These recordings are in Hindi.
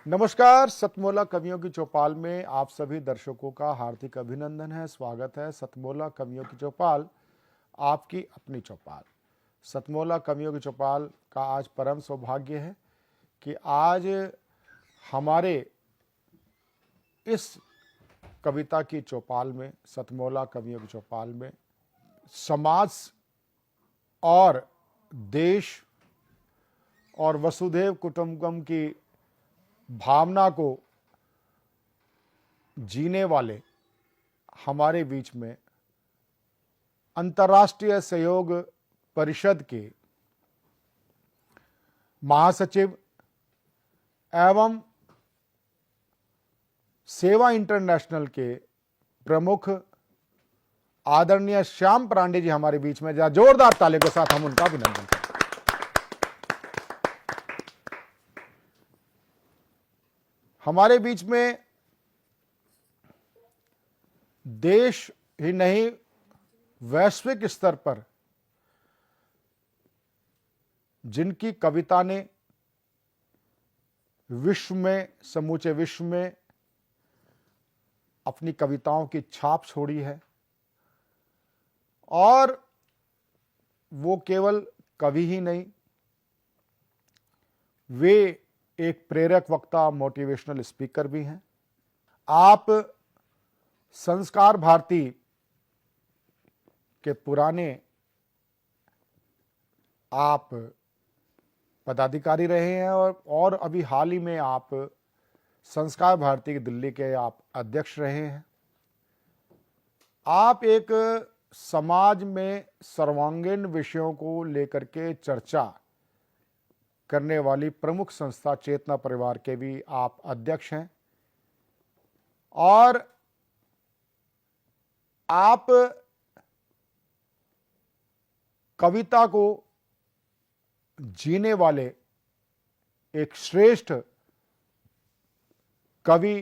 नमस्कार। सतमोला कवियों की चौपाल में आप सभी दर्शकों का हार्दिक अभिनंदन है, स्वागत है। सतमोला कवियों की चौपाल आपकी अपनी चौपाल। सतमोला कवियों की चौपाल का आज परम सौभाग्य है कि आज हमारे इस कविता की चौपाल में, सतमोला कवियों की चौपाल में, समाज और देश और वसुधैव कुटुंबकम की भावना को जीने वाले हमारे बीच में अंतर्राष्ट्रीय सहयोग परिषद के महासचिव एवं सेवा इंटरनेशनल के प्रमुख आदरणीय श्याम पांडे जी हमारे बीच में, जरा जोरदार तालियों के साथ हम उनका अभिनंदन करते हैं। हमारे बीच में देश ही नहीं, वैश्विक स्तर पर जिनकी कविता ने विश्व में, समूचे विश्व में अपनी कविताओं की छाप छोड़ी है, और वो केवल कवि ही नहीं, वे एक प्रेरक वक्ता, मोटिवेशनल स्पीकर भी हैं। आप संस्कार भारती के पुराने आप पदाधिकारी रहे हैं, और अभी हाल ही में आप संस्कार भारती की दिल्ली के आप अध्यक्ष रहे हैं। आप एक समाज में सर्वांगीण विषयों को लेकर के चर्चा करने वाली प्रमुख संस्था चेतना परिवार के भी आप अध्यक्ष हैं, और आप कविता को जीने वाले एक श्रेष्ठ कवि,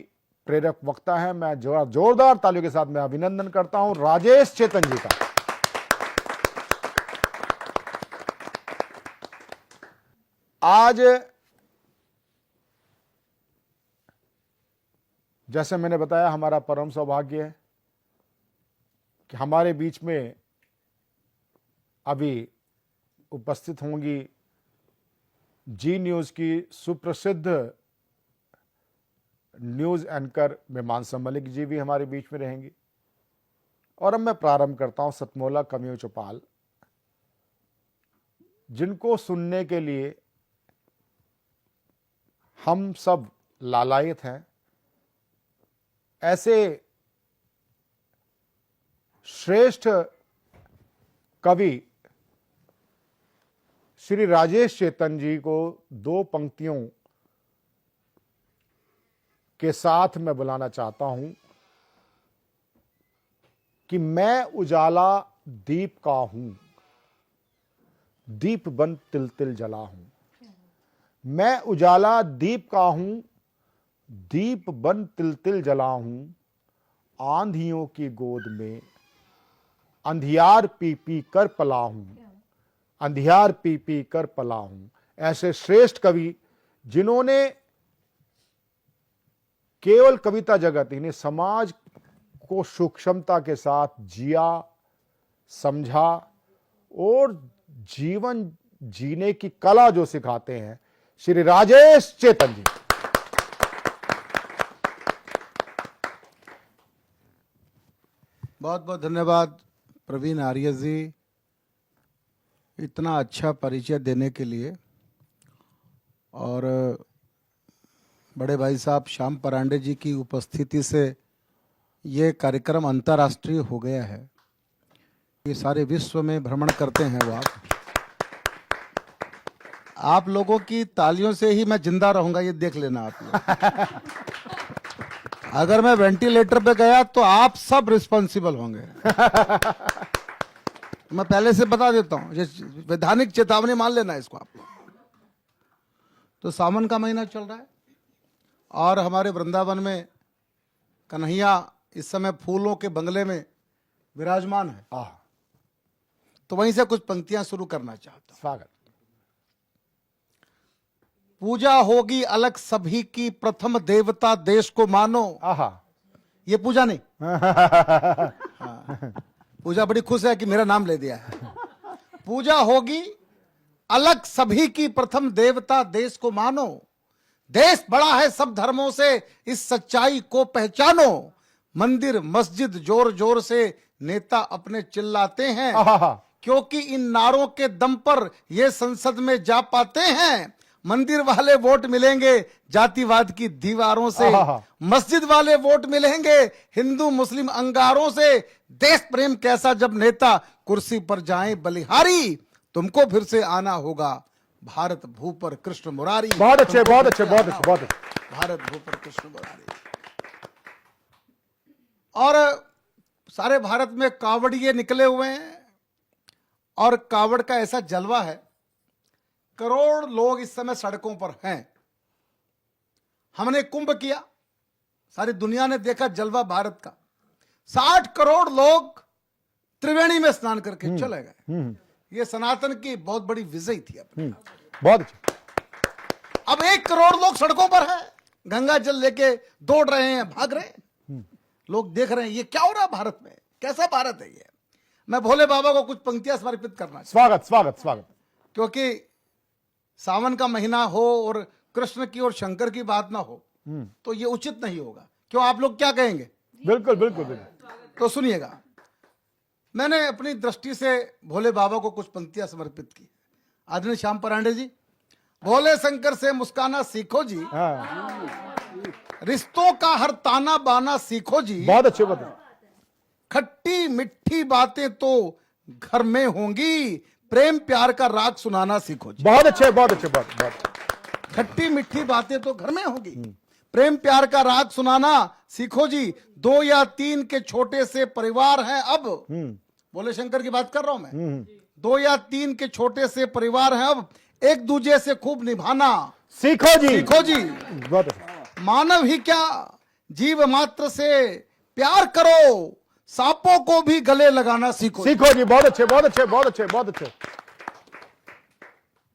प्रेरक वक्ता है। मैं जोरदार तालियों के साथ मैं अभिनंदन करता हूं राजेश चेतन जी का। आज जैसे मैंने बताया, हमारा परम सौभाग्य है कि हमारे बीच में अभी उपस्थित होंगी जी न्यूज़ की सुप्रसिद्ध न्यूज़ एंकर मीमांसा मलिक जी भी हमारे बीच में रहेंगी। और अब मैं प्रारंभ करता हूं सतमोला कवियों चौपाल, जिनको सुनने के लिए हम सब लालायित हैं। ऐसे श्रेष्ठ कवि श्री राजेश चेतन जी को दो पंक्तियों के साथ मैं बुलाना चाहता हूं कि मैं उजाला दीप का हूं, दीप बन तिल तिल जला हूं। मैं उजाला दीप का हूं, दीप बन तिल तिल जला हूं। आंधियों की गोद में अंधियार पी पी कर पला हूं, अंधियार पी पी कर पला हूं। ऐसे श्रेष्ठ कवि जिन्होंने केवल कविता जगत ही नहीं, समाज को सूक्ष्मता के साथ जिया, समझा, और जीवन जीने की कला जो सिखाते हैं, श्री राजेश चेतन जी। बहुत बहुत धन्यवाद प्रवीण आर्य जी, इतना अच्छा परिचय देने के लिए। और बड़े भाई साहब श्याम पांडे जी की उपस्थिति से ये कार्यक्रम अंतर्राष्ट्रीय हो गया है। ये सारे विश्व में भ्रमण करते हैं वो। आप लोगों की तालियों से ही मैं जिंदा रहूंगा, ये देख लेना आप लोग। अगर मैं वेंटिलेटर पे गया तो आप सब रिस्पॉन्सिबल होंगे। मैं पहले से बता देता हूं, वैधानिक चेतावनी मान लेना इसको आप लोग। तो सावन का महीना चल रहा है और हमारे वृंदावन में कन्हैया इस समय फूलों के बंगले में विराजमान है। तो वहीं से कुछ पंक्तियां शुरू करना चाहता हूं। स्वागत। पूजा होगी अलग सभी की, प्रथम देवता देश को मानो। आहा। ये पूजा नहीं। हाँ। पूजा बड़ी खुश है कि मेरा नाम ले दिया है। पूजा होगी अलग सभी की, प्रथम देवता देश को मानो। देश बड़ा है सब धर्मों से, इस सच्चाई को पहचानो। मंदिर मस्जिद जोर जोर से नेता अपने चिल्लाते हैं, आहा। क्योंकि इन नारों के दम पर ये संसद में जा पाते हैं। मंदिर वाले वोट मिलेंगे जातिवाद की दीवारों से, आहा। मस्जिद वाले वोट मिलेंगे हिंदू मुस्लिम अंगारों से। देश प्रेम कैसा जब नेता कुर्सी पर जाएं बलिहारी, तुमको फिर से आना होगा भारत भू पर कृष्ण मुरारी। बहुत अच्छे, बहुत अच्छे, बहुत अच्छे, बहुत अच्छे। भारत भू पर कृष्ण मुरारी। और सारे भारत में कावड़िए निकले हुए हैं और कावड़ का ऐसा जलवा है, करोड़ लोग इस समय सड़कों पर हैं। हमने कुंभ किया, सारी दुनिया ने देखा जलवा भारत का। 60 करोड़ लोग त्रिवेणी में स्नान करके चले गए। ये सनातन की बहुत बड़ी विजय थी। बहुत अच्छे। अब 1 करोड़ लोग सड़कों पर हैं, गंगा जल लेके दौड़ रहे हैं, भाग रहे हैं। लोग देख रहे हैं ये क्या हो रहा है भारत में, कैसा भारत है ये। मैं भोले बाबा को कुछ पंक्तियां समर्पित करना चाहता हूं। स्वागत, स्वागत, स्वागत। क्योंकि सावन का महीना हो और कृष्ण की और शंकर की बात ना हो तो ये उचित नहीं होगा। क्यों, आप लोग क्या कहेंगे? बिल्कुल, बिल्कुल, बिल्कुल। तो सुनिएगा, मैंने अपनी दृष्टि से भोले बाबा को कुछ पंक्तियां समर्पित की। आदरणीय श्याम परांडे जी, भोले शंकर से मुस्काना सीखो जी, हाँ। रिश्तों का हर ताना बाना सीखो जी। बहुत अच्छे, बहुत अच्छे। खट्टी मिट्टी बातें तो घर में होंगी, प्रेम प्यार का राग सुनाना सीखो जी। बहुत अच्छे, बहुत अच्छे, बहुत। खट्टी मिट्टी बातें तो घर में होंगी, प्रेम प्यार का राग सुनाना सीखो जी। 2 या 3 के छोटे से परिवार हैं अब, भोले शंकर की बात कर रहा हूं मैं। 2 या 3 के छोटे से परिवार हैं अब, एक दूजे से खूब निभाना सीखो जी, सीखो जी। बहुत अच्छे। मानव ही क्या जीव मात्र से प्यार करो, सांपों को भी गले लगाना सीखो सीखो जी, बहुत अच्छे, बहुत अच्छे, बहुत अच्छे, बहुत अच्छे।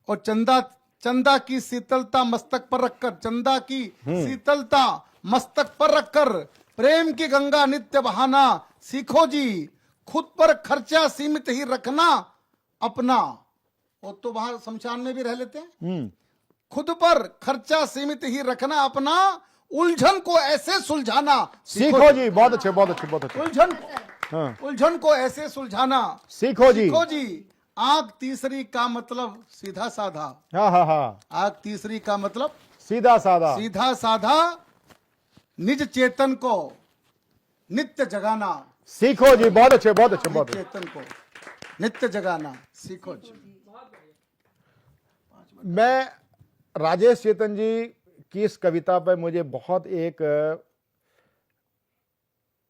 और चंदा की शीतलता मस्तक पर रखकर, चंदा की शीतलता मस्तक पर रखकर प्रेम की गंगा नित्य बहाना सीखो जी। खुद पर खर्चा सीमित ही रखना अपना, और तो वहां शमशान में भी रह लेते हैं। खुद पर खर्चा सीमित ही रखना अपना, उलझन को ऐसे सुलझाना सीखो जी, बहुत अच्छे, बहुत अच्छे, बहुत अच्छे। उलझन को ऐसे सुलझाना सीखो जी। सीखो जी। आंख तीसरी का मतलब सीधा साधा। हाँ, हाँ, हाँ। आंख तीसरी का मतलब सीधा साधा। सीधा साधा। निज चेतन को नित्य जगाना सीखो जी, बहुत अच्छे, बहुत अच्छे, बहुत अच्छे। चेतन को नित्य जगाना सीखो जी। मैं राजेश चेतन जी की इस कविता पर मुझे बहुत एक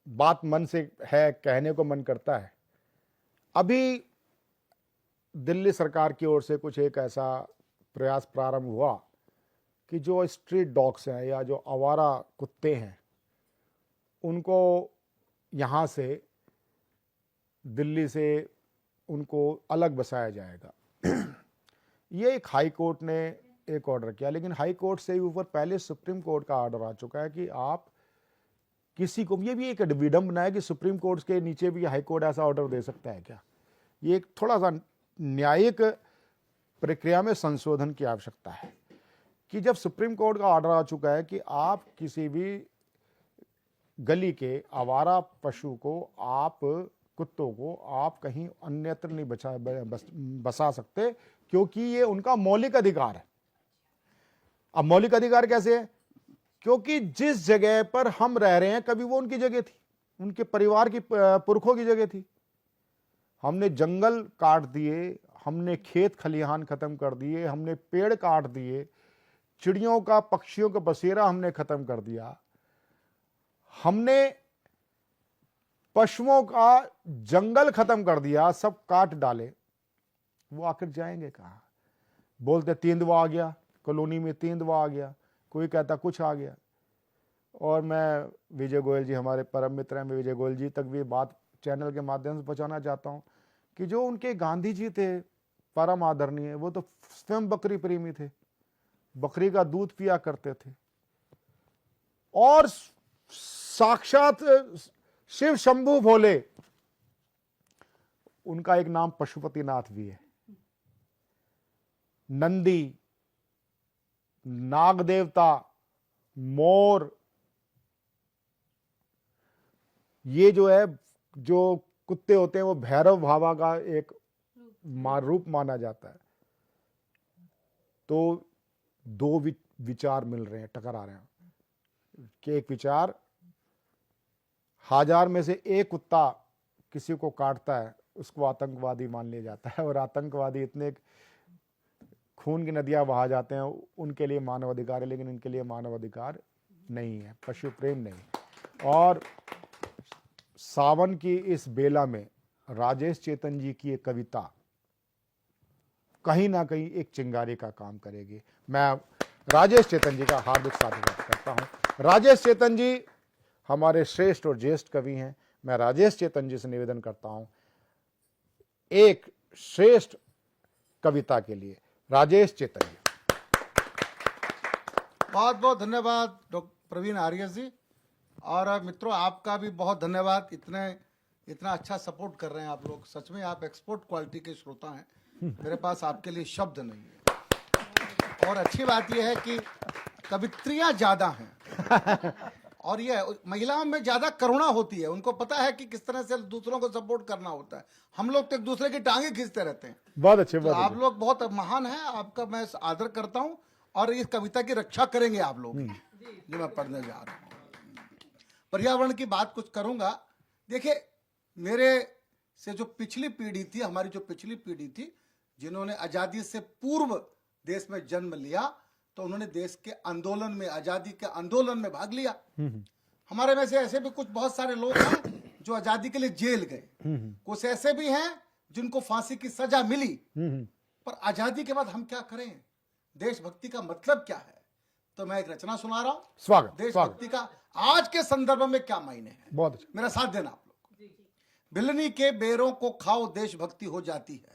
बात मन से है, कहने को मन करता है। अभी दिल्ली सरकार की ओर से कुछ एक ऐसा प्रयास प्रारंभ हुआ कि जो स्ट्रीट डॉग्स हैं या जो आवारा कुत्ते हैं, उनको यहाँ से, दिल्ली से उनको अलग बसाया जाएगा। ये एक हाई कोर्ट ने एक ऑर्डर किया, लेकिन हाई कोर्ट से भी ऊपर पहले सुप्रीम कोर्ट का ऑर्डर आ चुका है कि आप किसी को, ये भी एक विडंबना है कि सुप्रीम कोर्ट के नीचे भी हाई कोर्ट ऐसा ऑर्डर दे सकता है क्या। ये एक थोड़ा सा न्यायिक प्रक्रिया में संशोधन की आवश्यकता है कि जब सुप्रीम कोर्ट का ऑर्डर आ चुका है कि आप किसी भी गली के आवारा पशु को, आप कुत्तों को आप कहीं अन्यत्र नहीं बसा सकते, क्योंकि ये उनका मौलिक अधिकार है। अब मौलिक अधिकार कैसे है? क्योंकि जिस जगह पर हम रह रहे हैं कभी वो उनकी जगह थी, उनके परिवार की, पुरखों की जगह थी। हमने जंगल काट दिए, हमने खेत खलिहान खत्म कर दिए, हमने पेड़ काट दिए, चिड़ियों का, पक्षियों का बसेरा हमने खत्म कर दिया, हमने पशुओं का जंगल खत्म कर दिया, सब काट डाले। वो आखिर जाएंगे कहां? बोलते तेंदुआ आ गया, कॉलोनी में तेंदुआ आ गया, कोई कहता कुछ आ गया। और मैं विजय गोयल जी, हमारे परम मित्र हैं, मैं विजय गोयल जी तक भी बात चैनल के माध्यम से पहुंचाना चाहता हूं कि जो उनके गांधी जी थे परम आदरणीय, वो तो स्वयं बकरी प्रेमी थे। बकरी का दूध पिया करते थे और साक्षात शिव शंभू भोले, उनका एक नाम पशुपतिनाथ भी है। नंदी, नाग देवता, मोर, ये जो है, जो कुत्ते होते हैं वो भैरव बाबा का एक रूप माना जाता है। तो दो विचार मिल रहे हैं, टकरा रहे हैं कि एक विचार, 1000 में से एक कुत्ता किसी को काटता है उसको आतंकवादी मान लिया जाता है, और आतंकवादी इतने खून की नदियां बहा जाते हैं, उनके लिए मानव अधिकार है, लेकिन इनके लिए मानव अधिकार नहीं है, पशु प्रेम नहीं। और सावन की इस बेला में राजेश चेतन जी की एक कविता कहीं ना कहीं एक चिंगारी का काम करेगी। मैं राजेश चेतन जी का हार्दिक स्वागत करता हूं। राजेश चेतन जी हमारे श्रेष्ठ और ज्येष्ठ कवि हैं। मैं राजेश चेतन जी से निवेदन करता हूं एक श्रेष्ठ कविता के लिए। राजेश चेतन जी। बहुत बहुत धन्यवाद डॉक्टर प्रवीण आर्य जी। और मित्रों, आपका भी बहुत धन्यवाद, इतना अच्छा सपोर्ट कर रहे हैं आप लोग। सच में आप एक्सपोर्ट क्वालिटी के श्रोता हैं, मेरे पास आपके लिए शब्द नहीं है। और अच्छी बात यह है कि कवित्रियां ज्यादा हैं और ये महिलाओं में ज्यादा करुणा होती है, उनको पता है कि किस तरह से दूसरों को सपोर्ट करना होता है। हम लोग तो एक दूसरे की टांगे खींचते रहते हैं। बहुत अच्छे, तो आप लोग बहुत महान हैं, आपका मैं आदर करता हूं और इस कविता की रक्षा करेंगे आप लोग जो मैं पढ़ने जा रहा हूं। पर्यावरण की बात कुछ करूंगा। देखिए, मेरे से जो पिछली पीढ़ी थी, हमारी जो पिछली पीढ़ी थी, जिन्होंने आजादी से पूर्व देश में जन्म लिया, तो उन्होंने देश के आंदोलन में, आजादी के आंदोलन में भाग लिया। हमारे में से ऐसे भी कुछ बहुत सारे लोग हैं जो आजादी के लिए जेल गए, कुछ ऐसे भी हैं जिनको फांसी की सजा मिली। पर आजादी के बाद हम क्या करें, देशभक्ति का मतलब क्या है? तो मैं एक रचना सुना रहा हूं। स्वागत। देशभक्ति का आज के संदर्भ में क्या मायने हैं, बहुत अच्छा। मेरा साथ देना आप लोग। बिलनी के बेरों को खाओ, देशभक्ति हो जाती है।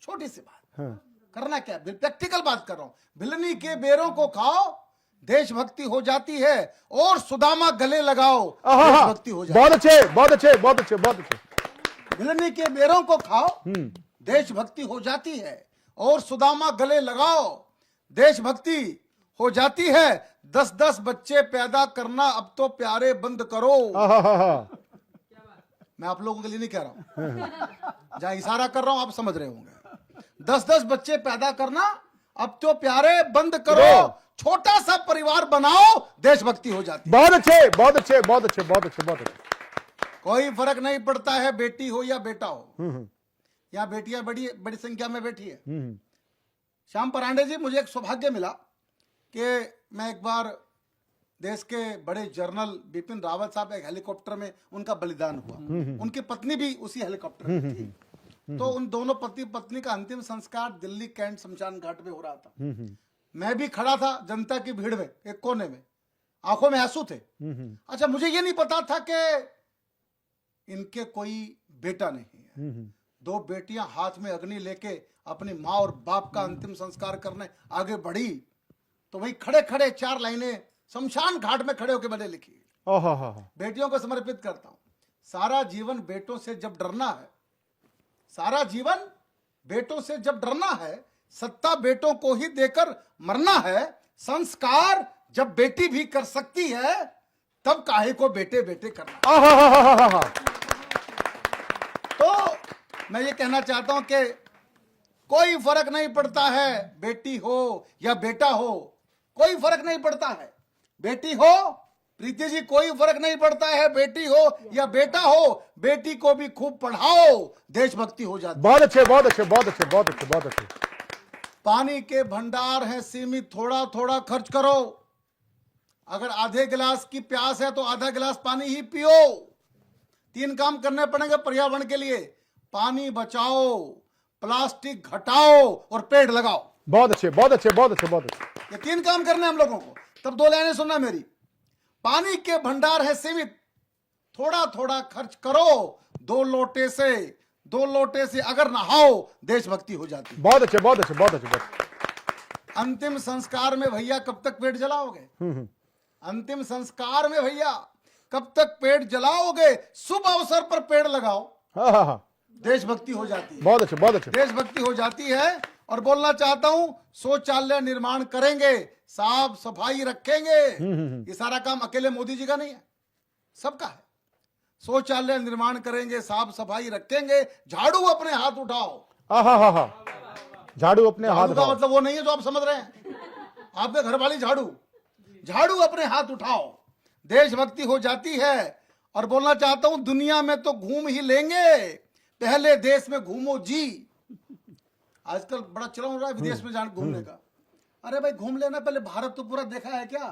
छोटी सी बात, करना क्या, प्रैक्टिकल बात कर रहा हूं। बिलनी के बेरों को खाओ, देशभक्ति हो जाती है, और सुदामा गले लगाओ, देशभक्ति हो जाती है। बहुत अच्छे, बहुत अच्छे, बहुत अच्छे, बहुत अच्छे। बिलनी के बेरों को खाओ, देशभक्ति हो जाती है, और सुदामा गले लगाओ, देशभक्ति हो जाती है। 10-10 बच्चे पैदा करना अब तो प्यारे बंद करो। मैं आप लोगों के लिए नहीं कह रहा हूं, जहां इशारा कर रहा हूं आप समझ रहे होंगे। 10-10 बच्चे पैदा करना अब तो प्यारे बंद करो, छोटा सा परिवार बनाओ, देशभक्ति हो जाती है। बहुत अच्छे, बहुत अच्छे, बहुत अच्छे, बहुत अच्छे, बहुत अच्छे। कोई फर्क नहीं पड़ता है बेटी हो या बेटा हो। यहाँ बेटियां बड़ी बड़ी संख्या में बैठी है। श्याम परांडे जी, मुझे एक सौभाग्य मिला कि मैं एक बार देश के बड़े जनरल बिपिन रावत साहब, एक हेलीकॉप्टर में उनका बलिदान हुआ, उनकी पत्नी भी उसी हेलीकॉप्टर में थी। तो उन दोनों पति पत्नी का अंतिम संस्कार दिल्ली कैंट शमशान घाट में हो रहा था। मैं भी खड़ा था जनता की भीड़ में, एक कोने में, आंखों में आंसू थे। अच्छा, मुझे ये नहीं पता था कि इनके कोई बेटा नहीं है। 2 बेटियां हाथ में अग्नि लेके अपनी माँ और बाप का अंतिम संस्कार करने आगे बढ़ी, तो वही खड़े खड़े 4 लाइनें शमशान घाट में खड़े होकर मैंने लिखी। बेटियों को समर्पित करता हूं। सारा जीवन बेटों से जब डरना है, सारा जीवन बेटों से जब डरना है, सत्ता बेटों को ही देकर मरना है, संस्कार जब बेटी भी कर सकती है, तब काहे को बेटे बेटे करना। तो मैं ये कहना चाहता हूं कि कोई फर्क नहीं पड़ता है बेटी हो या बेटा हो, कोई फर्क नहीं पड़ता है। बेटी हो प्रीति जी, कोई फर्क नहीं पड़ता है बेटी हो या बेटा हो, बेटी को भी खूब पढ़ाओ, देशभक्ति हो जाती है। बहुत अच्छे, बहुत अच्छे, बहुत अच्छे, बहुत अच्छे, बहुत अच्छे। पानी के भंडार है सीमित, थोड़ा थोड़ा खर्च करो। अगर आधे गिलास की प्यास है तो आधा गिलास पानी ही पियो। 3 काम करने पड़ेंगे पर्यावरण के लिए, पानी बचाओ, प्लास्टिक घटाओ और पेड़ लगाओ। बहुत अच्छे, बहुत अच्छे, बहुत अच्छे, बहुत अच्छे। ये 3 काम करने हम लोगों को। तब 2 लाइनें सुनना मेरी। पानी के भंडार है सीमित, थोड़ा थोड़ा खर्च करो, 2 लोटे से अगर नहाओ, देशभक्ति हो जाती है। बहुत अच्छे, बहुत अच्छे, बहुत अच्छे, बहुत अच्छे। अंतिम संस्कार में भैया कब तक पेट जलाओगे? अंतिम संस्कार में भैया कब तक पेट जलाओगे? शुभ अवसर पर पेड़ लगाओ। हाँ हाँ हाँ, देशभक्ति हो जाती है, बहुत अच्छे, बहुत अच्छे। देशभक्ति हो जाती है। और बोलना चाहता हूं, शौचालय निर्माण करेंगे, साफ सफाई रखेंगे। ये सारा काम अकेले मोदी जी का नहीं है, सबका है। शौचालय निर्माण करेंगे, साफ सफाई रखेंगे, झाड़ू अपने हाथ उठाओ। हाँ हाँ हाँ हाँ, झाड़ू अपने हाथ झाड़ू का उठाओ। मतलब वो नहीं है जो आप समझ रहे हैं, आपके घर वाली झाड़ू। झाड़ू अपने हाथ उठाओ, देशभक्ति हो जाती है। और बोलना चाहता हूं, दुनिया में तो घूम ही लेंगे, पहले देश में घूमो जी। आजकल बड़ा चलन हो रहा है विदेश में जाने घूमने का। अरे भाई घूम लेना, पहले भारत तो पूरा देखा है क्या?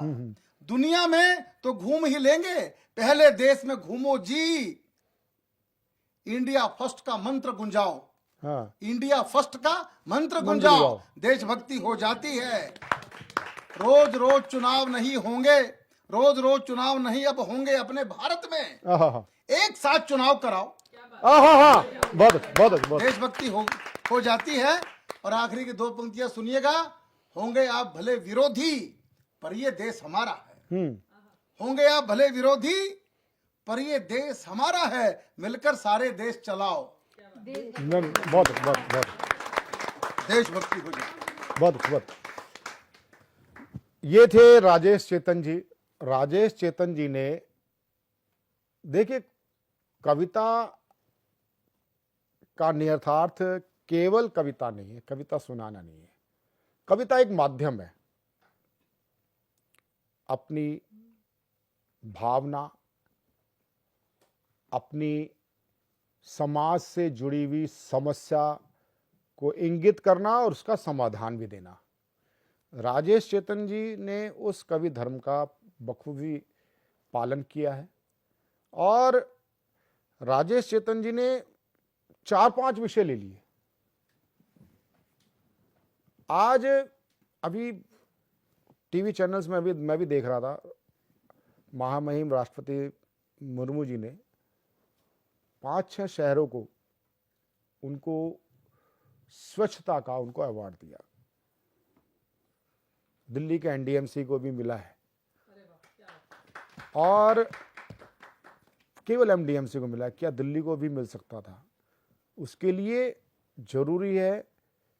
दुनिया में तो घूम ही लेंगे, पहले देश में घूमो जी। इंडिया फर्स्ट का मंत्र गुंजाओ। हाँ, इंडिया फर्स्ट का मंत्र गुंजाओ, देशभक्ति हो जाती है। रोज रोज चुनाव नहीं होंगे, रोज रोज चुनाव नहीं अब होंगे अपने भारत में। हाँ हाँ, एक साथ चुनाव कराओ, हाँ हाँ, बहुत अच्छे, बहुत अच्छे, बहुत। देशभक्ति हो जाती है। और आखिरी की 2 पंक्तियां सुनिएगा। होंगे आप भले विरोधी, पर ये देश हमारा है। होंगे आप भले विरोधी, पर ये देश हमारा है। मिलकर सारे देश चलाओ, बहुत अच्छे, बहुत बहुत देशभक्ति हो जाए। बहुत अच्छे, बहुत। ये थे राजेश चेतन जी। राजेश चेतन जी ने, देखिए, कविता का नियतार्थ केवल कविता नहीं है, कविता सुनाना नहीं है। कविता एक माध्यम है, अपनी भावना, अपनी समाज से जुड़ी हुई समस्या को इंगित करना और उसका समाधान भी देना। राजेश चेतन जी ने उस कवि धर्म का बखूबी पालन किया है। और राजेश चेतन जी ने 4-5 विषय ले लिए। आज अभी टीवी चैनल्स में मैं भी देख रहा था, महामहिम राष्ट्रपति मुर्मू जी ने 5-6 शहरों को, उनको स्वच्छता का उनको अवार्ड दिया। दिल्ली के एनडीएमसी को भी मिला है, और केवल एमडीएमसी को मिला है, क्या दिल्ली को भी मिल सकता था? उसके लिए जरूरी है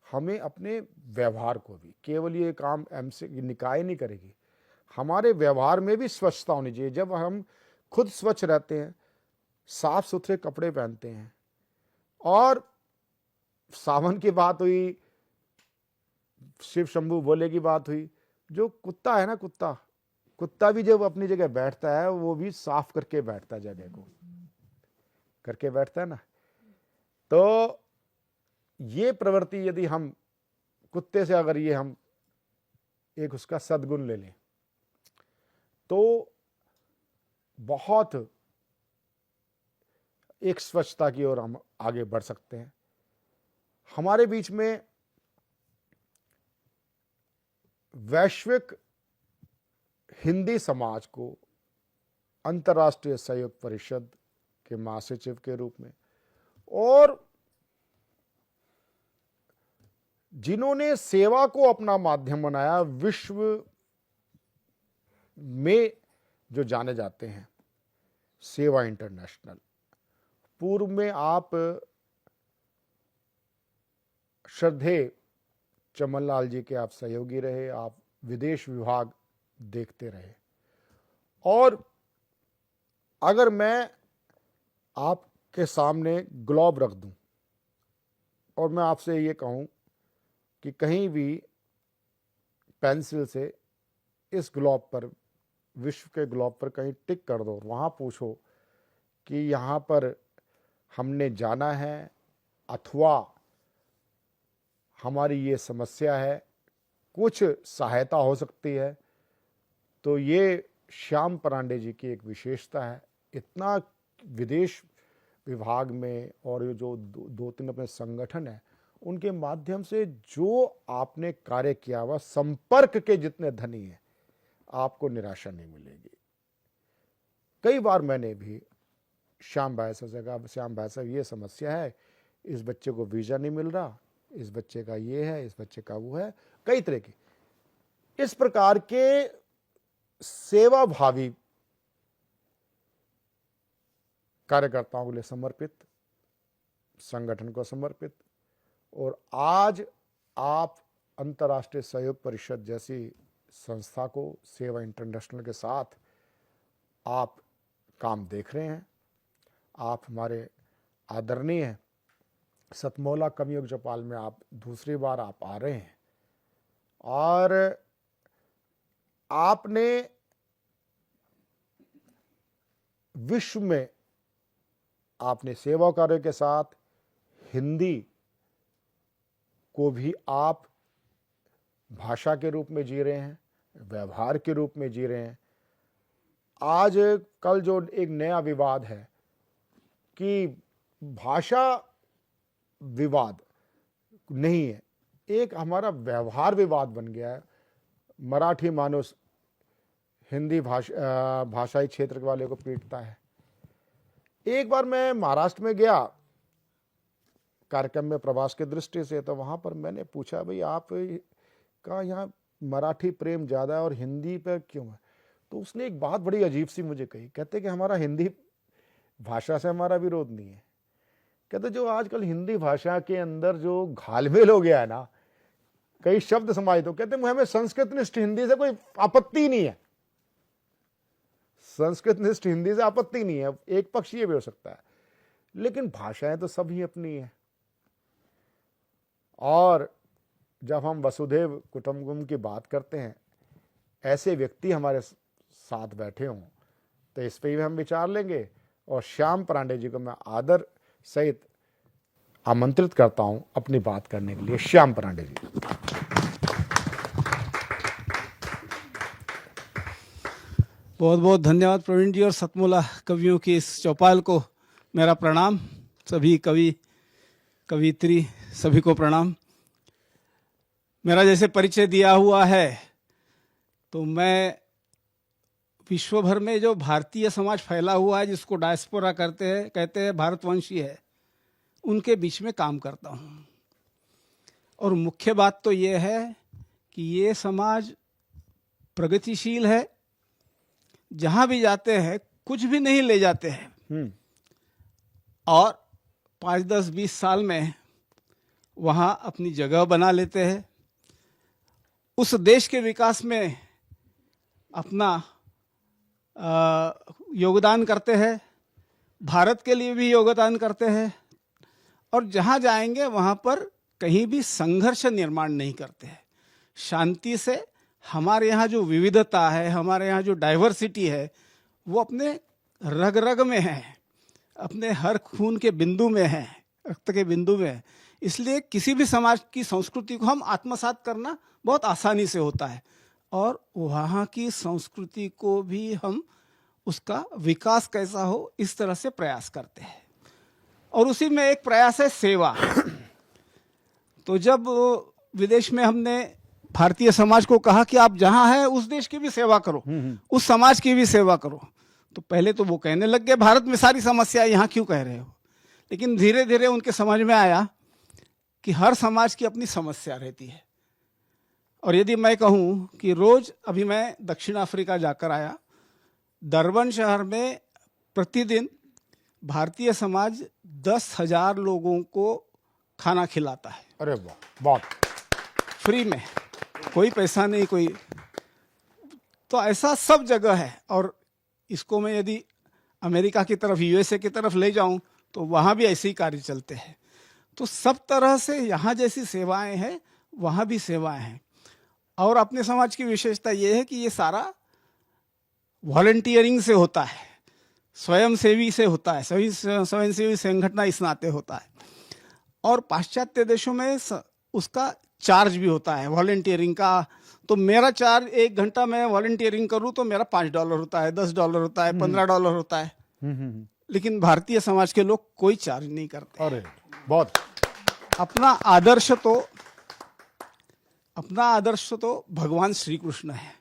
हमें अपने व्यवहार को भी, केवल ये काम एमसी निकाय नहीं करेगी, हमारे व्यवहार में भी स्वच्छता होनी चाहिए। जब हम खुद स्वच्छ रहते हैं, साफ सुथरे कपड़े पहनते हैं, और सावन की बात हुई, शिव शंभू भोले की बात हुई, जो कुत्ता है ना, कुत्ता भी जब अपनी जगह बैठता है, वो भी साफ करके बैठता है, जगह को करके बैठता है ना। तो ये प्रवृत्ति यदि हम कुत्ते से, अगर ये हम एक उसका सद्गुण ले लें, तो बहुत एक स्वच्छता की ओर हम आगे बढ़ सकते हैं। हमारे बीच में वैश्विक हिंदी समाज को अंतर्राष्ट्रीय सहयोग परिषद के महासचिव के रूप में, और जिन्होंने सेवा को अपना माध्यम बनाया, विश्व में जो जाने जाते हैं, सेवा इंटरनेशनल। पूर्व में आप श्रद्धेय चमन लाल जी के आप सहयोगी रहे, आप विदेश विभाग देखते रहे। और अगर मैं आपके सामने ग्लोब रख दूं और मैं आपसे ये कहूं कि कहीं भी पेंसिल से इस ग्लोब पर, विश्व के ग्लोब पर कहीं टिक कर दो, वहाँ पूछो कि यहाँ पर हमने जाना है अथवा हमारी ये समस्या है, कुछ सहायता हो सकती है, तो ये श्याम परांडे जी की एक विशेषता है। इतना विदेश विभाग में और ये जो 2-3 अपने संगठन है, उनके माध्यम से जो आपने कार्य किया हुआ, संपर्क के जितने धनी हैं, आपको निराशा नहीं मिलेगी। कई बार मैंने भी श्याम भाई साहब से कहा, श्याम भाई साहब ये समस्या है, इस बच्चे को वीज़ा नहीं मिल रहा, इस बच्चे का ये है, इस बच्चे का वो है, कई तरह की। इस प्रकार के सेवाभावी कार्यकर्ताओं के लिए समर्पित, संगठन को समर्पित, और आज आप अंतर्राष्ट्रीय सहयोग परिषद जैसी संस्था को, सेवा इंटरनेशनल के साथ आप काम देख रहे हैं। आप हमारे आदरणीय हैं। सतमौला कवियों के चौपाल में आप दूसरी बार आप आ रहे हैं और आपने विश्व में आपने सेवा कार्य के साथ हिंदी को भी आप भाषा के रूप में जी रहे हैं, व्यवहार के रूप में जी रहे हैं। आज कल जो एक नया विवाद है कि भाषा विवाद नहीं है, एक हमारा व्यवहार विवाद बन गया है। मराठी मानुस हिंदी भाषाई क्षेत्र वाले को पीटता है। एक बार मैं महाराष्ट्र में गया कार्यक्रम में प्रवास की दृष्टि से, तो वहां पर मैंने पूछा, भाई आप का यहाँ मराठी प्रेम ज्यादा है और हिंदी पर क्यों है? तो उसने एक बात बड़ी अजीब सी मुझे कही। कहते कि हमारा हिंदी भाषा से हमारा विरोध नहीं है। कहते जो आजकल हिंदी भाषा के अंदर जो घालमेल हो गया है ना, कई शब्द समाहित हो, कहते हमें संस्कृत निष्ठ हिंदी से कोई आपत्ति नहीं है, संस्कृत निष्ठ हिंदी से आपत्ति नहीं है, एक पक्ष ये भी हो सकता है, लेकिन भाषाएं तो सभी अपनी है। और जब हम वसुधैव कुटुंबकम की बात करते हैं, ऐसे व्यक्ति हमारे साथ बैठे हों तो इस पर भी हम विचार लेंगे। और श्याम परांडे जी को मैं आदर सहित आमंत्रित करता हूं अपनी बात करने के लिए। श्याम परांडे जी। बहुत बहुत धन्यवाद प्रवीण जी, और सतमौला कवियों की इस चौपाल को मेरा प्रणाम। सभी कवि कवित्री सभी को प्रणाम। मेरा जैसे परिचय दिया हुआ है, तो मैं विश्व भर में जो भारतीय समाज फैला हुआ है, जिसको डायस्पोरा कहते हैं भारतवंशी है, उनके बीच में काम करता हूँ। और मुख्य बात तो ये है कि ये समाज प्रगतिशील है। जहाँ भी जाते हैं कुछ भी नहीं ले जाते हैं, और 5, 10, 20 साल में वहाँ अपनी जगह बना लेते हैं। उस देश के विकास में अपना योगदान करते हैं, भारत के लिए भी योगदान करते हैं, और जहाँ जाएंगे वहाँ पर कहीं भी संघर्ष निर्माण नहीं करते हैं। शांति से हमारे यहाँ जो विविधता है, हमारे यहाँ जो डाइवर्सिटी है, वो अपने रग रग में है, अपने हर खून के बिंदु में है, रक्त के बिंदु में है। इसलिए किसी भी समाज की संस्कृति को हम आत्मसात करना बहुत आसानी से होता है, और वहाँ की संस्कृति को भी हम उसका विकास कैसा हो इस तरह से प्रयास करते हैं। और उसी में एक प्रयास है सेवा। तो जब विदेश में हमने भारतीय समाज को कहा कि आप जहाँ हैं उस देश की भी सेवा करो, उस समाज की भी सेवा करो, तो पहले तो वो कहने लग गए भारत में सारी समस्या यहाँ क्यों कह रहे हो। लेकिन धीरे धीरे उनके समझ में आया कि हर समाज की अपनी समस्या रहती है। और यदि मैं कहूँ कि रोज, अभी मैं दक्षिण अफ्रीका जाकर आया, डरबन शहर में प्रतिदिन भारतीय समाज 10,000 लोगों को खाना खिलाता है। अरे वाह, बहुत फ्री में, कोई पैसा नहीं, कोई। तो ऐसा सब जगह है। और इसको मैं यदि अमेरिका की तरफ, यूएसए की तरफ ले जाऊं तो वहाँ भी ऐसे ही कार्य चलते हैं। तो सब तरह से यहाँ जैसी सेवाएं हैं, वहाँ भी सेवाएं हैं। और अपने समाज की विशेषता ये है कि ये सारा वॉलंटियरिंग से होता है, स्वयंसेवी से होता है, सभी स्वयंसेवी संगठन इस नाते होता है। और पाश्चात्य देशों में उसका चार्ज भी होता है वॉलंटियरिंग का। तो मेरा चार्ज 1 घंटा मैं वॉलंटियरिंग करूं तो मेरा $5 होता है, $10 होता है, $15 होता है। लेकिन भारतीय समाज के लोग कोई चार्ज नहीं करते। अरे बहुत। अपना आदर्श तो भगवान श्री कृष्ण है।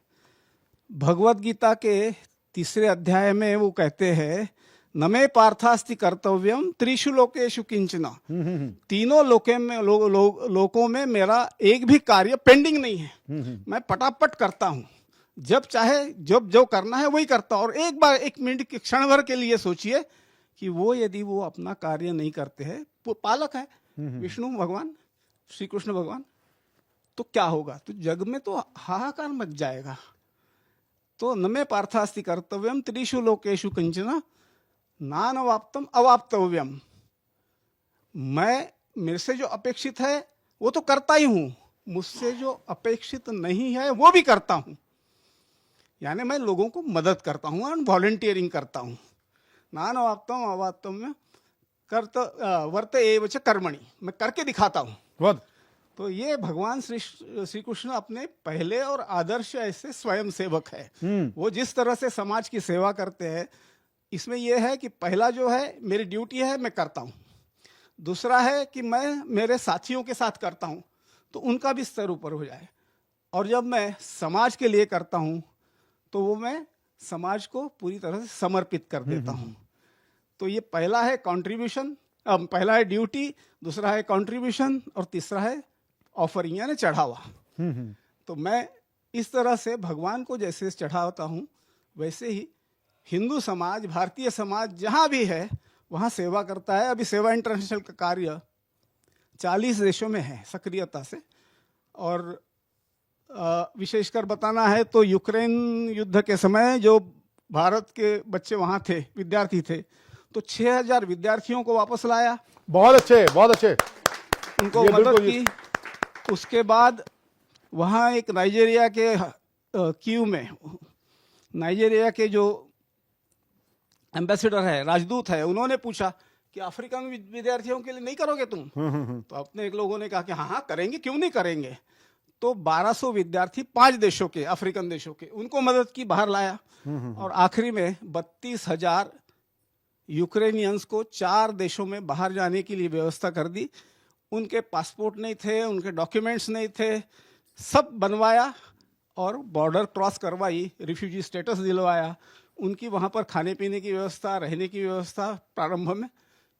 भगवत गीता के 3 अध्याय में वो कहते हैं, न मे पार्थास्ति कर्तव्यम त्रिषु लोकेषु किंचना। तीनों लोकों में मेरा एक भी कार्य पेंडिंग नहीं है। मैं पटापट करता हूं, जब चाहे जब जो करना है वही करता हूं। और एक बार 1 मिनट के क्षण भर के लिए सोचिए कि वो यदि वो अपना कार्य नहीं करते हैं, वो पालक है विष्णु भगवान, श्री कृष्ण भगवान, तो क्या होगा? तो जग में तो हाहाकार मच जाएगा। तो न मे पार्थास्ति कर्तव्यम त्रिषु लोकेषु किंचन नानवाप्तम अवाप्तव्यम। मेरे से जो अपेक्षित है वो तो करता ही हूं, मुझसे जो अपेक्षित नहीं है वो भी करता हूं। यानी मैं लोगों को मदद करता हूं और वॉलंटियरिंग करता हूं। नानवाप्तम अवाप्तव्यम वर्त एव च कर्मणि, मैं करके दिखाता हूं। बहुत तो ये भगवान श्री कृष्ण अपने पहले और आदर्श ऐसे स्वयं सेवक है। वो जिस तरह से समाज की सेवा करते हैं, इसमें यह है कि पहला जो है मेरी ड्यूटी है, मैं करता हूं। दूसरा है कि मैं मेरे साथियों के साथ करता हूं तो उनका भी स्तर ऊपर हो जाए। और जब मैं समाज के लिए करता हूं तो वो मैं समाज को पूरी तरह से समर्पित कर देता हूं। तो ये पहला है कंट्रीब्यूशन, पहला है ड्यूटी, दूसरा है कंट्रीब्यूशन और तीसरा है ऑफरिंग यानी चढ़ावा। तो मैं इस तरह से भगवान को जैसे चढ़ाता हूं, वैसे ही हिंदू समाज, भारतीय समाज जहां भी है वहां सेवा करता है। अभी सेवा इंटरनेशनल का कार्य 40 देशों में है सक्रियता से। और विशेषकर बताना है तो यूक्रेन युद्ध के समय जो भारत के बच्चे वहां थे, विद्यार्थी थे, तो 6000 विद्यार्थियों को वापस लाया। बहुत अच्छे, बहुत अच्छे, उनको ये मदद बिल्कुल की। उसके बाद वहाँ एक नाइजीरिया के कीव में नाइजीरिया के जो एम्बेसडर है, राजदूत है, उन्होंने पूछा कि अफ्रीकन विद्यार्थियों के लिए नहीं करोगे तुम? तो अपने एक लोगों ने कहा कि हाँ हाँ करेंगे, क्यों नहीं करेंगे। तो 1200 विद्यार्थी 5 देशों के, अफ्रीकन देशों के, उनको मदद की, बाहर लाया। और आखिरी में 32,000 यूक्रेनियंस को 4 देशों में बाहर जाने के लिए व्यवस्था कर दी। उनके पासपोर्ट नहीं थे, उनके डॉक्यूमेंट्स नहीं थे, सब बनवाया और बॉर्डर क्रॉस करवाई, रिफ्यूजी स्टेटस दिलवाया, उनकी वहाँ पर खाने पीने की व्यवस्था, रहने की व्यवस्था प्रारंभ में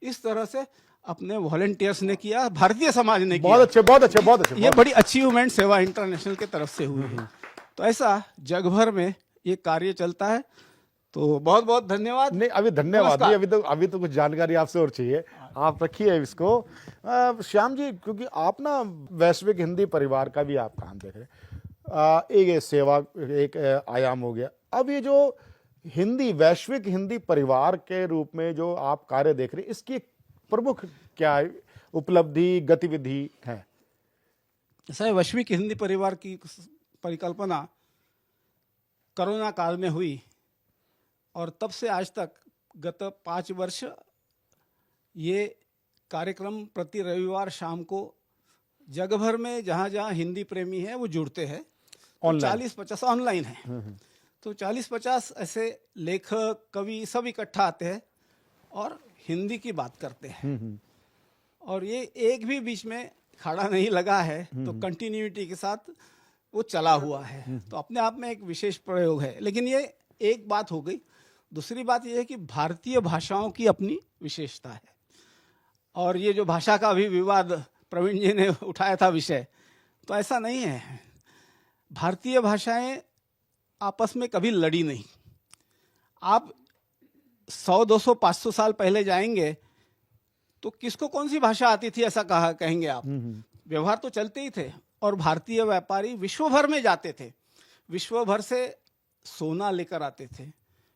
इस तरह से अपने वॉलंटियर्स ने किया, भारतीय समाज ने किया। बहुत अच्छे, बहुत अच्छे, बहुत अच्छे। ये बड़ी अचीवमेंट सेवा इंटरनेशनल की तरफ से हुई है। तो ऐसा जग भर में ये कार्य चलता है। तो बहुत बहुत धन्यवाद। नहीं, अभी धन्यवाद नहीं, अभी तो कुछ जानकारी आपसे और चाहिए, आप रखिए इसको। श्याम जी, क्योंकि आप ना वैश्विक हिंदी परिवार का भी आप काम देख रहे हैं, एक ये सेवा एक आयाम हो गया। अब ये जो हिंदी, वैश्विक हिंदी परिवार के रूप में जो आप कार्य देख रहे हैं, इसकी प्रमुख क्या उपलब्धि, गतिविधि है? ऐसा है, वैश्विक हिंदी परिवार की परिकल्पना कोरोना काल में हुई और तब से आज तक गत 5 वर्ष ये कार्यक्रम प्रति रविवार शाम को जग भर में जहाँ जहाँ हिंदी प्रेमी है वो जुड़ते हैं। 40-50 ऑनलाइन है। तो 40-50 ऐसे लेखक, कवि सब इकट्ठा आते हैं और हिंदी की बात करते हैं। और ये एक भी बीच में खड़ा नहीं लगा है, तो कंटिन्यूटी के साथ वो चला हुआ है। तो अपने आप में एक विशेष प्रयोग है। लेकिन ये एक बात हो गई। दूसरी बात यह है कि भारतीय भाषाओं की अपनी विशेषता है। और ये जो भाषा का भी विवाद प्रवीण जी ने उठाया था विषय, तो ऐसा नहीं है। भारतीय भाषाएं आपस में कभी लड़ी नहीं। आप 100, 200, 500 साल पहले जाएंगे तो किसको कौन सी भाषा आती थी ऐसा कहेंगे आप? व्यवहार तो चलते ही थे। और भारतीय व्यापारी विश्व भर में जाते थे, विश्व भर से सोना लेकर आते थे,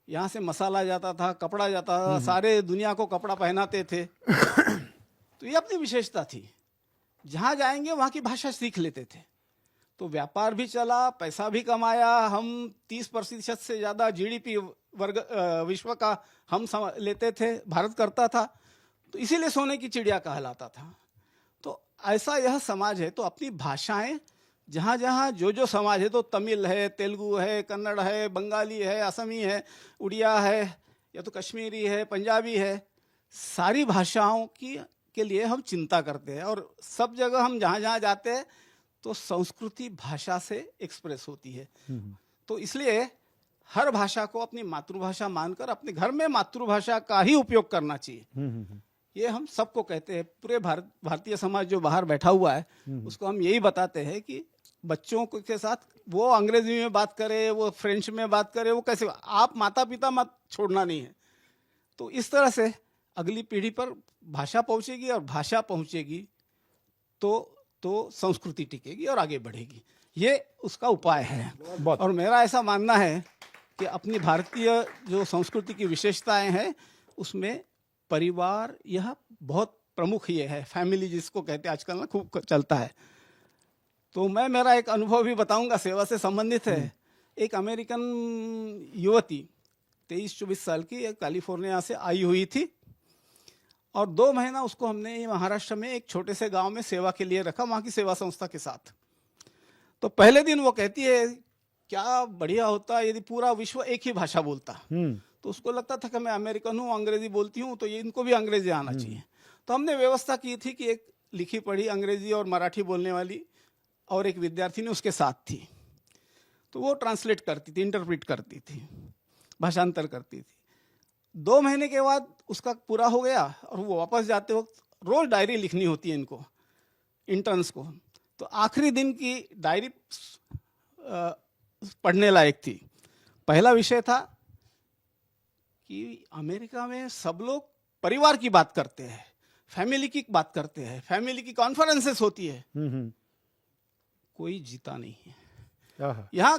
यहाँ से मसाला जाता था, कपड़ा जाता था, सारे दुनिया को कपड़ा पहनाते थे। तो ये अपनी विशेषता थी। जहाँ जाएंगे वहाँ की भाषा सीख लेते थे। तो व्यापार भी चला, पैसा भी कमाया। हम 30% से ज़्यादा जीडीपी वर्ग विश्व का हम लेते थे, भारत करता था। तो इसीलिए सोने की चिड़िया कहलाता था। तो ऐसा यह समाज है। तो अपनी भाषाएं जहाँ जहाँ जो समाज है, तो तमिल है, तेलुगु है, कन्नड़ है, बंगाली है, असमी है, उड़िया है, या तो कश्मीरी है, पंजाबी है, सारी भाषाओं के लिए हम चिंता करते हैं। और सब जगह हम जहाँ जहाँ जाते हैं तो संस्कृति भाषा से एक्सप्रेस होती है। तो इसलिए हर भाषा को अपनी मातृभाषा मानकर अपने घर में मातृभाषा का ही उपयोग करना चाहिए। ये हम सबको कहते हैं, पूरे भारतीय समाज जो बाहर बैठा हुआ है उसको हम यही बताते हैं कि बच्चों के साथ वो अंग्रेजी में बात करे, वो फ्रेंच में बात करे, वो कैसे, आप माता पिता मत छोड़ना नहीं है। तो इस तरह से अगली पीढ़ी पर भाषा पहुंचेगी, और भाषा पहुंचेगी तो संस्कृति टिकेगी और आगे बढ़ेगी। ये उसका उपाय है। और मेरा ऐसा मानना है कि अपनी भारतीय जो संस्कृति की विशेषताएं हैं उसमें परिवार यह बहुत प्रमुख ये है, फैमिली जिसको कहते हैं आजकल ना खूब चलता है। तो मैं मेरा एक अनुभव भी बताऊंगा, सेवा से संबंधित है। एक अमेरिकन युवती 23-24 साल की कैलिफोर्निया से आई हुई थी, और 2 महीना उसको हमने महाराष्ट्र में एक छोटे से गांव में सेवा के लिए रखा, वहाँ की सेवा संस्था के साथ। तो पहले दिन वो कहती है क्या बढ़िया होता यदि पूरा विश्व एक ही भाषा बोलता। तो उसको लगता था कि मैं अमेरिकन हूँ, अंग्रेजी बोलती हूँ, तो ये इनको भी अंग्रेजी आना चाहिए। तो हमने व्यवस्था की थी कि एक लिखी पढ़ी अंग्रेजी और मराठी बोलने वाली और एक विद्यार्थिनी उसके साथ थी। तो वो ट्रांसलेट करती थी, इंटरप्रेट करती थी, भाषांतर करती थी। 2 महीने के बाद उसका पूरा हो गया, और वो वापस जाते वक्त रोज डायरी लिखनी होती है इनको, इंटर्न्स को। तो आखिरी दिन की डायरी पढ़ने लायक थी। पहला विषय था कि अमेरिका में सब लोग परिवार की बात करते हैं, फैमिली की बात करते हैं, फैमिली की कॉन्फ्रेंसेस होती है, कोई जीता नहीं है। यहाँ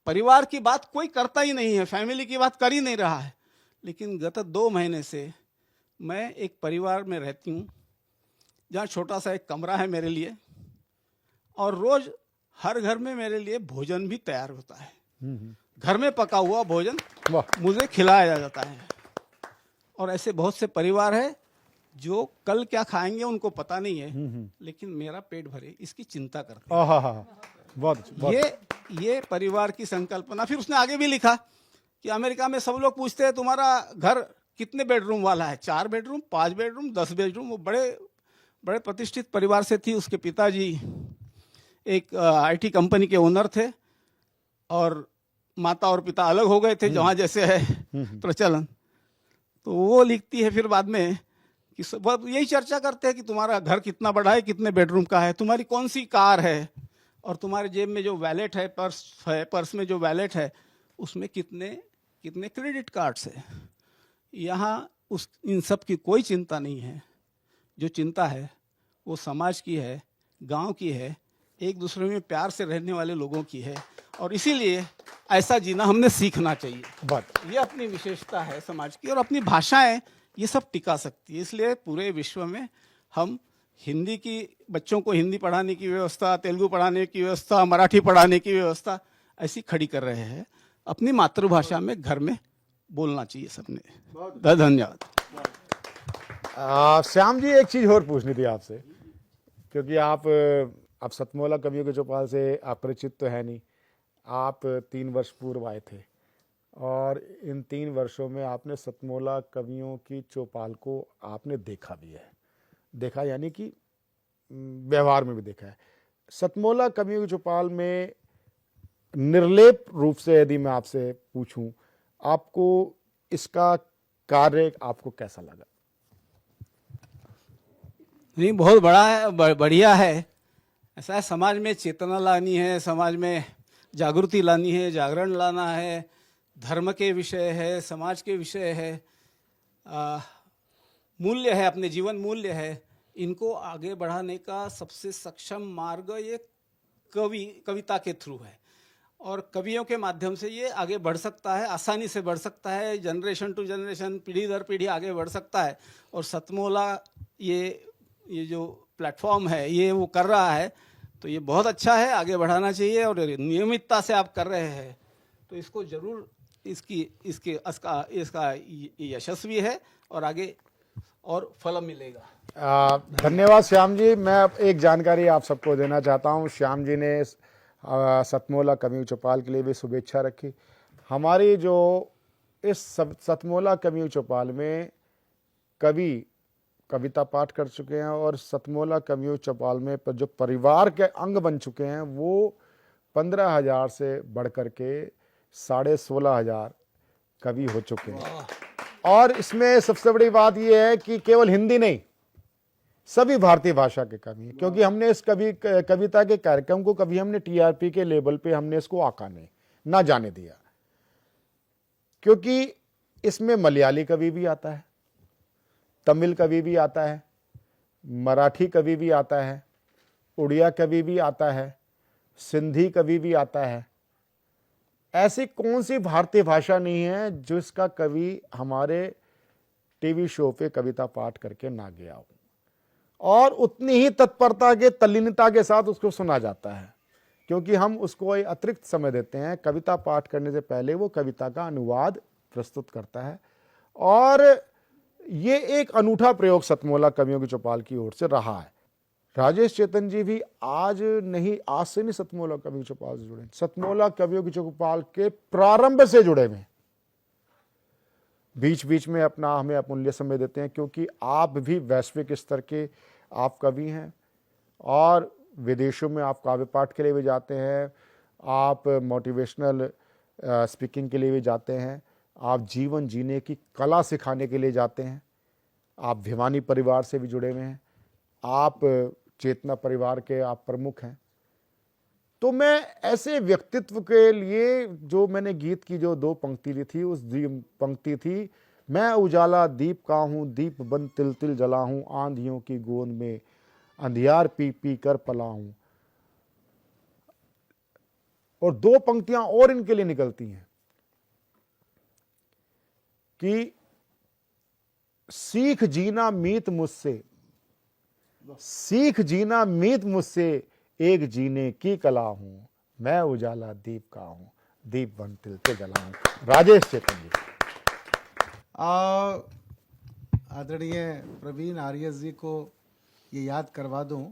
परिवार की बात कोई करता ही नहीं है, फैमिली की बात कर ही नहीं रहा है। लेकिन गत 2 महीने से मैं एक परिवार में रहती हूँ जहाँ छोटा सा एक कमरा है मेरे लिए, और रोज हर घर में मेरे लिए भोजन भी तैयार होता है। घर में पका हुआ भोजन मुझे खिलाया जाता है। और ऐसे बहुत से परिवार है जो कल क्या खाएंगे उनको पता नहीं है, लेकिन मेरा पेट भरे इसकी चिंता करते हैं। बहुत ये परिवार की संकल्पना। फिर उसने आगे भी लिखा कि अमेरिका में सब लोग पूछते हैं तुम्हारा घर कितने बेडरूम वाला है, 4 बेडरूम, 5 बेडरूम, 10 बेडरूम। वो बड़े प्रतिष्ठित परिवार से थी। उसके पिताजी एक IT कंपनी के ओनर थे, और माता और पिता अलग हो गए थे, जहाँ जैसे है प्रचलन। तो वो लिखती है फिर बाद में कि सब यही चर्चा करते हैं कि तुम्हारा घर कितना बड़ा है, कितने बेडरूम का है, तुम्हारी कौन सी कार है, और तुम्हारे जेब में जो वैलेट है, पर्स में जो वैलेट है उसमें कितने क्रेडिट कार्ड्स है। यहाँ इन सब की कोई चिंता नहीं है। जो चिंता है वो समाज की है, गांव की है, एक दूसरे में प्यार से रहने वाले लोगों की है। और इसीलिए ऐसा जीना हमने सीखना चाहिए। ये अपनी विशेषता है समाज की, और अपनी भाषाएं ये सब टिका सकती है। इसलिए पूरे विश्व में हम हिंदी की, बच्चों को हिंदी पढ़ाने की व्यवस्था, तेलुगु पढ़ाने की व्यवस्था, मराठी पढ़ाने की व्यवस्था ऐसी खड़ी कर रहे हैं। अपनी मातृभाषा में घर में बोलना चाहिए सबने। धन्यवाद। श्याम जी, एक चीज और पूछनी थी आपसे, क्योंकि आप सतमोला कवियों के चौपाल से आप परिचित तो है नहीं। आप 3 वर्ष पूर्व आए थे, और इन 3 वर्षों में आपने सतमोला कवियों की चौपाल को आपने देखा भी है। देखा यानी कि व्यवहार में भी देखा है। सतमोला कवियों की चौपाल में निर्लेप रूप से यदि मैं आपसे पूछूं, आपको इसका कार्य आपको कैसा लगा? नहीं, बहुत बड़ा है, बढ़िया है। ऐसा है, समाज में चेतना लानी है, समाज में जागृति लानी है, जागरण लाना है, धर्म के विषय है, समाज के विषय है, मूल्य है, अपने जीवन मूल्य है। इनको आगे बढ़ाने का सबसे सक्षम मार्ग ये कविता के थ्रू है, और कवियों के माध्यम से ये आगे बढ़ सकता है, आसानी से बढ़ सकता है, जनरेशन टू जनरेशन, पीढ़ी दर पीढ़ी आगे बढ़ सकता है। और सतमोला ये जो प्लेटफॉर्म है ये वो कर रहा है, तो ये बहुत अच्छा है, आगे बढ़ाना चाहिए। और नियमितता से आप कर रहे हैं तो इसको जरूर इसका यशस्वी है, और आगे और फल मिलेगा। धन्यवाद श्याम जी। मैं अब एक जानकारी आप सबको देना चाहता हूं। श्याम जी ने सतमोला कवियों चौपाल के लिए भी शुभेच्छा रखी। हमारी जो इस सतमोला कवियों चौपाल में कविता पाठ कर चुके हैं, और सतमोला कवियों चौपाल में जो परिवार के अंग बन चुके हैं वो 15,000 से बढ़ कर के 16,500 कवि हो चुके हैं। और इसमें सबसे बड़ी बात यह है कि केवल हिंदी नहीं, सभी भारतीय भाषा के कवि हैं, क्योंकि हमने इस कविता के कार्यक्रम को कभी हमने टीआरपी के लेवल पे हमने इसको आका नहीं ना जाने दिया, क्योंकि इसमें मलयाली कवि भी आता है, तमिल कवि भी आता है, मराठी कवि भी आता है, उड़िया कवि भी आता है, सिंधी कवि भी आता है। ऐसी कौन सी भारतीय भाषा नहीं है जिसका कवि हमारे टीवी शो पे कविता पाठ करके ना गया हो, और उतनी ही तत्परता के तल्लीनता के साथ उसको सुना जाता है, क्योंकि हम उसको एक अतिरिक्त समय देते हैं। कविता पाठ करने से पहले वो कविता का अनुवाद प्रस्तुत करता है, और ये एक अनूठा प्रयोग सतमोला कवियों की चौपाल की ओर से रहा है। राजेश चेतन जी भी आज से नहीं सतमोला कवियों की चौपाल से जुड़े, सतमोला कवियों की चौपाल के प्रारंभ से जुड़े हुए, बीच बीच में अपना हमें अमूल्य समय देते हैं, क्योंकि आप भी वैश्विक स्तर के आप कवि हैं, और विदेशों में आप काव्य पाठ के लिए भी जाते हैं, आप मोटिवेशनल स्पीकिंग के लिए भी जाते हैं, आप जीवन जीने की कला सिखाने के लिए जाते हैं, आप भिवानी परिवार से भी जुड़े हुए हैं, आप चेतना परिवार के आप प्रमुख हैं। तो मैं ऐसे व्यक्तित्व के लिए जो मैंने गीत की जो 2 पंक्ति थी, उस पंक्ति थी, मैं उजाला दीप का हूँ, दीप बन तिल तिल जला हूँ, आंधियों की गोंद में अंधियार पी पी कर पला हूँ। और 2 पंक्तियां और इनके लिए निकलती हैं कि सीख जीना मीत मुझसे, सीख जीना मीत मुझसे, एक जीने की कला हूं, मैं उजाला दीप का हूं, दीप बन तिल तिल जला हूं। राजेश चेतन जी। आदरणीय प्रवीण आर्य जी को ये याद करवा दूं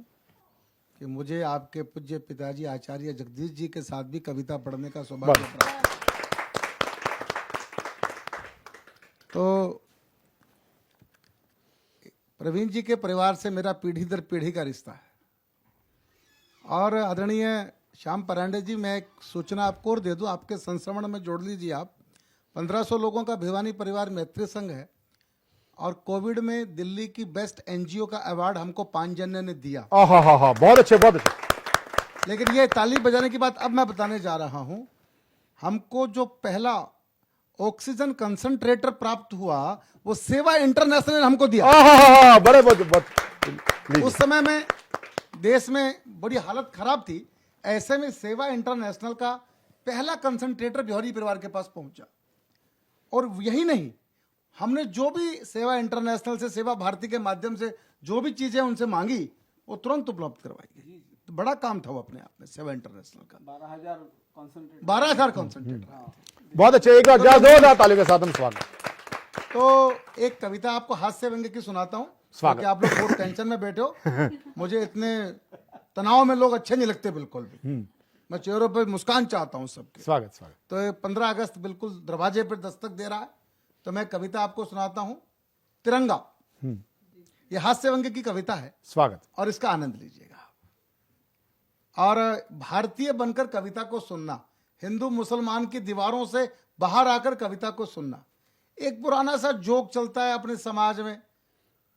कि मुझे आपके पूज्य पिताजी आचार्य जगदीश जी के साथ भी कविता पढ़ने का सौभाग्य प्राप्त। तो प्रवीण जी के परिवार से मेरा पीढ़ी दर पीढ़ी का रिश्ता है। और आदरणीय श्याम परांडे जी, मैं एक सूचना आपको और दे दूं, आपके संस्मरण में जोड़ लीजिए आप। 1500 लोगों का भिवानी परिवार मैत्री संघ है, और कोविड में दिल्ली की बेस्ट एनजीओ का अवार्ड हमको पांचजन्य ने दिया। बहुत अच्छे, बहुत अच्छे। लेकिन ये ताली बजाने की बात अब मैं बताने जा रहा हूं। हमको जो पहला ऑक्सीजन कंसंट्रेटर प्राप्त हुआ वो सेवा इंटरनेशनल ने हमको दिया। बड़े बहुत। उस समय में देश में बड़ी हालत खराब थी, ऐसे में सेवा इंटरनेशनल का पहला कंसंट्रेटर बिहारी परिवार के पास पहुंचा। और यही नहीं, हमने जो भी सेवा इंटरनेशनल से, सेवा भारती के माध्यम से जो भी चीजें उनसे मांगी वो तुरंत उपलब्ध करवाई गई। तो बड़ा काम था वो अपने आप में सेवा इंटरनेशनल का। 12,000 कंसंट्रेटर। बहुत अच्छे, एक बार जोरदार ताली के साथ हम स्वागत। तो एक कविता आपको हास्य व्यंग्य की सुनाता हूँ, क्योंकि आप लोग बहुत टेंशन में बैठे हो। मुझे इतने तनाव में लोग अच्छे नहीं लगते बिल्कुल भी। मैं चेहरों पे मुस्कान चाहता हूँ सबके। स्वागत स्वागत। तो 15 अगस्त बिल्कुल दरवाजे पर दस्तक दे रहा है, तो मैं कविता आपको सुनाता हूँ, तिरंगा। ये हास्य व्यंग्य की कविता है। स्वागत। और इसका आनंद लीजिएगा। और भारतीय बनकर कविता को सुनना, हिंदू मुसलमान की दीवारों से बाहर आकर कविता को सुनना। एक पुराना सा जोक चलता है अपने समाज में।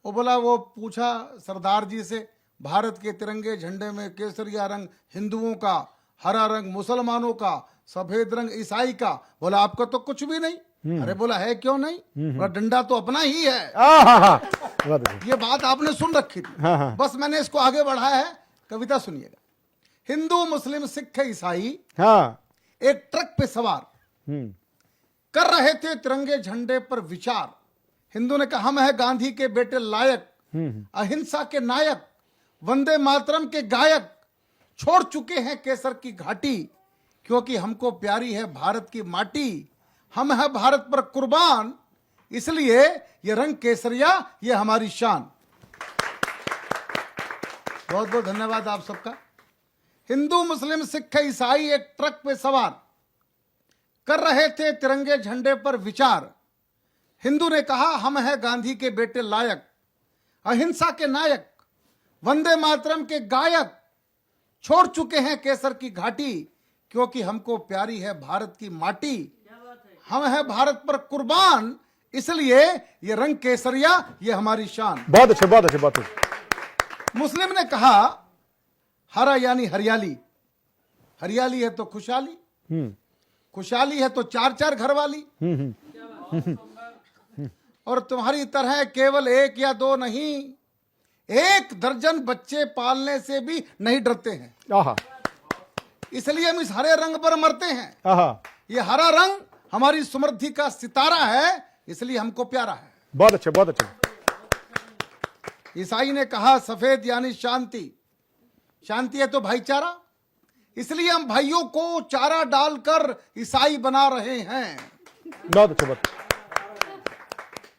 वो बोला, वो पूछा सरदार जी से, भारत के तिरंगे झंडे में केसरिया रंग हिंदुओं का, हरा रंग मुसलमानों का, सफेद रंग ईसाई का। बोला, आपका तो कुछ भी नहीं। अरे बोला, है क्यों नहीं? बोला, डंडा तो अपना ही है। ये बात आपने सुन रखी थी, बस मैंने इसको आगे बढ़ाया है। कविता सुनिएगा। हिंदू मुस्लिम सिख ईसाई एक ट्रक पे सवार कर रहे थे तिरंगे झंडे पर विचार। हिंदू ने कहा, हम है गांधी के बेटे लायक, अहिंसा के नायक, वंदे मातरम के गायक, छोड़ चुके हैं केसर की घाटी, क्योंकि हमको प्यारी है भारत की माटी। हम है भारत पर कुर्बान, इसलिए ये रंग केसरिया, ये हमारी शान। बहुत बहुत धन्यवाद आप सबका। हिंदू मुस्लिम सिख ईसाई एक ट्रक पे सवार कर रहे थे तिरंगे झंडे पर विचार। हिंदू ने कहा, हम है गांधी के बेटे लायक, अहिंसा के नायक, वंदे मातरम के गायक, छोड़ चुके हैं केसर की घाटी, क्योंकि हमको प्यारी है भारत की माटी, हम है भारत पर कुर्बान, इसलिए ये रंग केसरिया ये हमारी शान। बहुत अच्छे, बहुत अच्छे, बहुत अच्छे। मुस्लिम ने कहा हरा यानी हरियाली, हरियाली है तो खुशहाली, खुशहाली है तो चार चार घर वाली, और तुम्हारी तरह केवल एक या दो नहीं, 1 दर्जन बच्चे पालने से भी नहीं डरते हैं। आहा, इसलिए हम इस हरे रंग पर मरते हैं। आहा, ये हरा रंग हमारी समृद्धि का सितारा है, इसलिए हमको प्यारा है। बहुत अच्छे, बहुत अच्छे। ईसाई ने कहा सफेद यानी शांति, शांति है तो भाईचारा, इसलिए हम भाइयों को चारा डालकर ईसाई बना रहे हैं। बहुत अच्छे, बहुत अच्छे।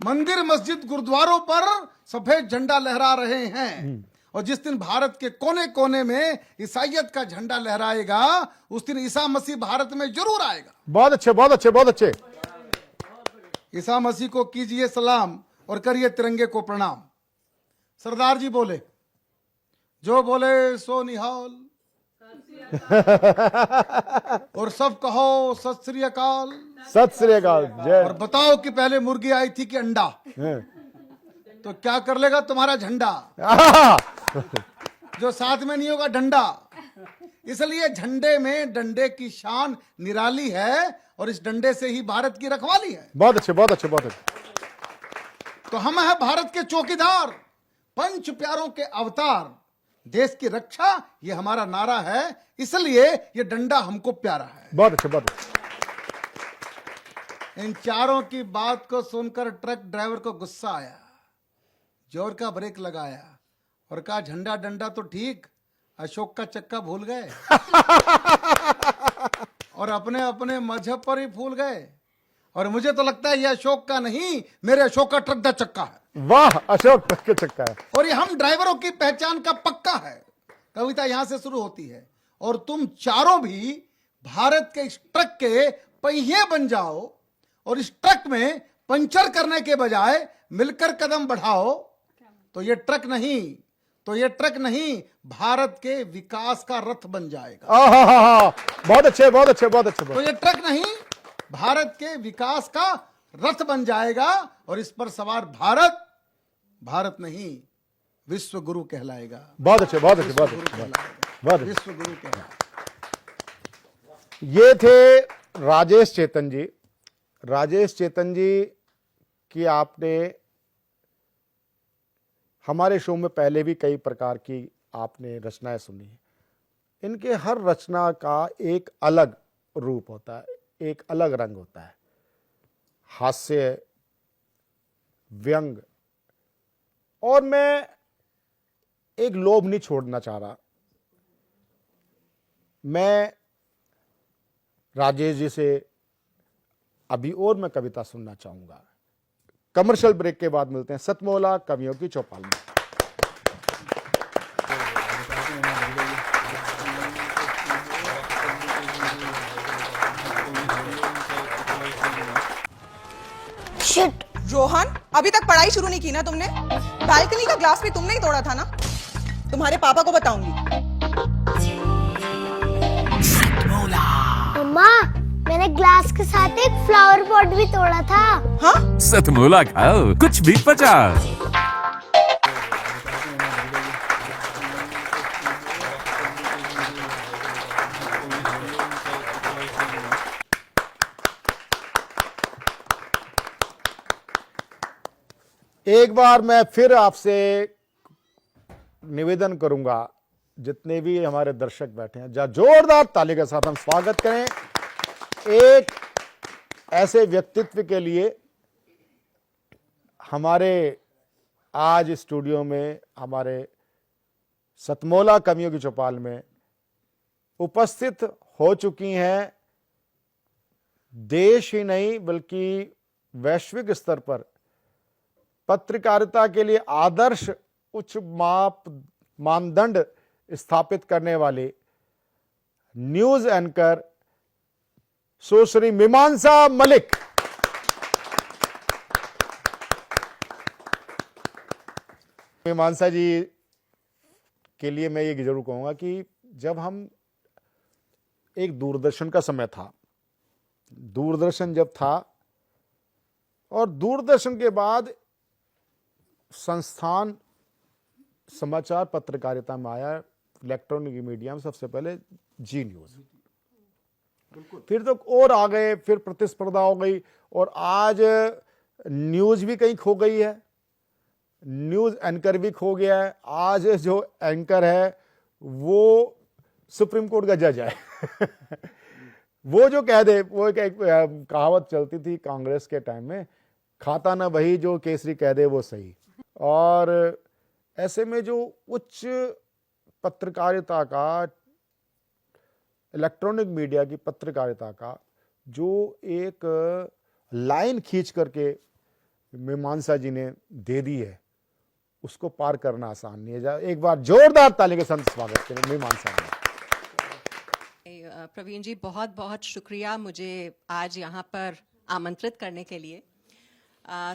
मंदिर मस्जिद गुरुद्वारों पर सफेद झंडा लहरा रहे हैं, और जिस दिन भारत के कोने कोने में ईसाइयत का झंडा लहराएगा, उस दिन ईसा मसीह भारत में जरूर आएगा। बहुत अच्छे, बहुत अच्छे, बहुत अच्छे। ईसा मसीह को कीजिए सलाम और करिए तिरंगे को प्रणाम। सरदार जी बोले, जो बोले सो निहाल, और सब कहो सत श्री अकाल। सत श्री अकाल, जय। और बताओ कि पहले मुर्गी आई थी कि अंडा, हैं। तो क्या कर लेगा तुम्हारा झंडा, आहा, जो साथ में नहीं होगा डंडा। इसलिए झंडे में डंडे की शान निराली है, और इस डंडे से ही भारत की रखवाली है। बहुत अच्छे, बहुत अच्छे, बहुत अच्छे। तो हम है भारत के चौकीदार, पंच प्यारों के अवतार, देश की रक्षा ये हमारा नारा है, इसलिए ये डंडा हमको प्यारा है। बहुत अच्छे, बहुत अच्छे। इन चारों की बात को सुनकर ट्रक ड्राइवर को गुस्सा आया, जोर का ब्रेक लगाया और कहा झंडा डंडा तो ठीक, अशोक का चक्का भूल गए और अपने अपने मजहब पर ही भूल गए। और मुझे तो लगता है ये अशोक का नहीं, मेरे अशोक का ट्रक दा चक्का है। वाह, अशोक ट्रक के चक्का है। और ये हम ड्राइवरों की पहचान का पक्का है। कविता यहां से शुरू होती है, और तुम चारों भी भारत के इस ट्रक के पहिए बन जाओ, और इस ट्रक में पंचर करने के बजाय मिलकर कदम बढ़ाओ, तो ये ट्रक नहीं, भारत के विकास का रथ बन जाएगा। आहा, बहुत अच्छे, बहुत अच्छे, बहुत अच्छे। तो ये ट्रक नहीं, भारत के विकास का रथ बन जाएगा, और इस पर सवार भारत नहीं, विश्व गुरु कहलाएगा। बहुत अच्छे, बहुत अच्छे, बहुत गुरु अच्छे, कहलाएगा, बहुत अच्छे। विश्व गुरु कहलाएगा। ये थे राजेश चेतन जी। राजेश चेतन जी की आपने हमारे शो में पहले भी कई प्रकार की आपने रचनाएं सुनी हैं। इनके हर रचना का एक अलग रूप होता है, एक अलग रंग होता है। हास्य, व्यंग, और मैं एक लोभ नहीं छोड़ना चाह रहा। मैं राजेश जी से अभी और मैं कविता सुनना चाहूंगा। कमर्शियल ब्रेक के बाद मिलते हैं सतमोला कवियों की चौपाल में। शिट। रोहन, अभी तक पढ़ाई शुरू नहीं की ना तुमने? बालकनी का ग्लास भी तुमने ही तोड़ा था ना? तुम्हारे पापा को बताऊंगी। मम्मा, मैंने ग्लास के साथ एक फ्लावर पॉट भी तोड़ा था। हाँ? सतमोला खाओ, कुछ भी पचा। एक बार मैं फिर आपसे निवेदन करूंगा, जितने भी हमारे दर्शक बैठे हैं, जरा जोरदार ताली के साथ हम स्वागत करें एक ऐसे व्यक्तित्व के लिए। हमारे आज स्टूडियो में, हमारे सतमोला कवियों की चौपाल में उपस्थित हो चुकी हैं, देश ही नहीं बल्कि वैश्विक स्तर पर पत्रकारिता के लिए आदर्श उच्च मानदंड स्थापित करने वाले न्यूज एंकर सुश्री मीमांसा मलिक। मीमांसा जी के लिए मैं ये जरूर कहूंगा कि जब हम एक दूरदर्शन का समय था। दूरदर्शन जब था और दूरदर्शन के बाद संस्थान समाचार पत्रकारिता में आया, इलेक्ट्रॉनिक मीडिया में सबसे पहले जी न्यूज, फिर तो और आ गए, फिर प्रतिस्पर्धा हो गई और आज न्यूज भी कहीं खो गई है, न्यूज एंकर भी खो गया है। आज जो एंकर है वो सुप्रीम कोर्ट का जज है वो जो कह दे, वो एक कहावत चलती थी कांग्रेस के टाइम में, खाता ना वही जो केसरी कह दे वो सही। और ऐसे में जो उच्च पत्रकारिता का, इलेक्ट्रॉनिक मीडिया की पत्रकारिता का जो एक लाइन खींच करके मीमांसा जी ने दे दी है, उसको पार करना आसान नहीं है। एक बार जोरदार ताली के साथ स्वागत करें मीमांसा जी। प्रवीण जी, बहुत बहुत शुक्रिया मुझे आज यहाँ पर आमंत्रित करने के लिए।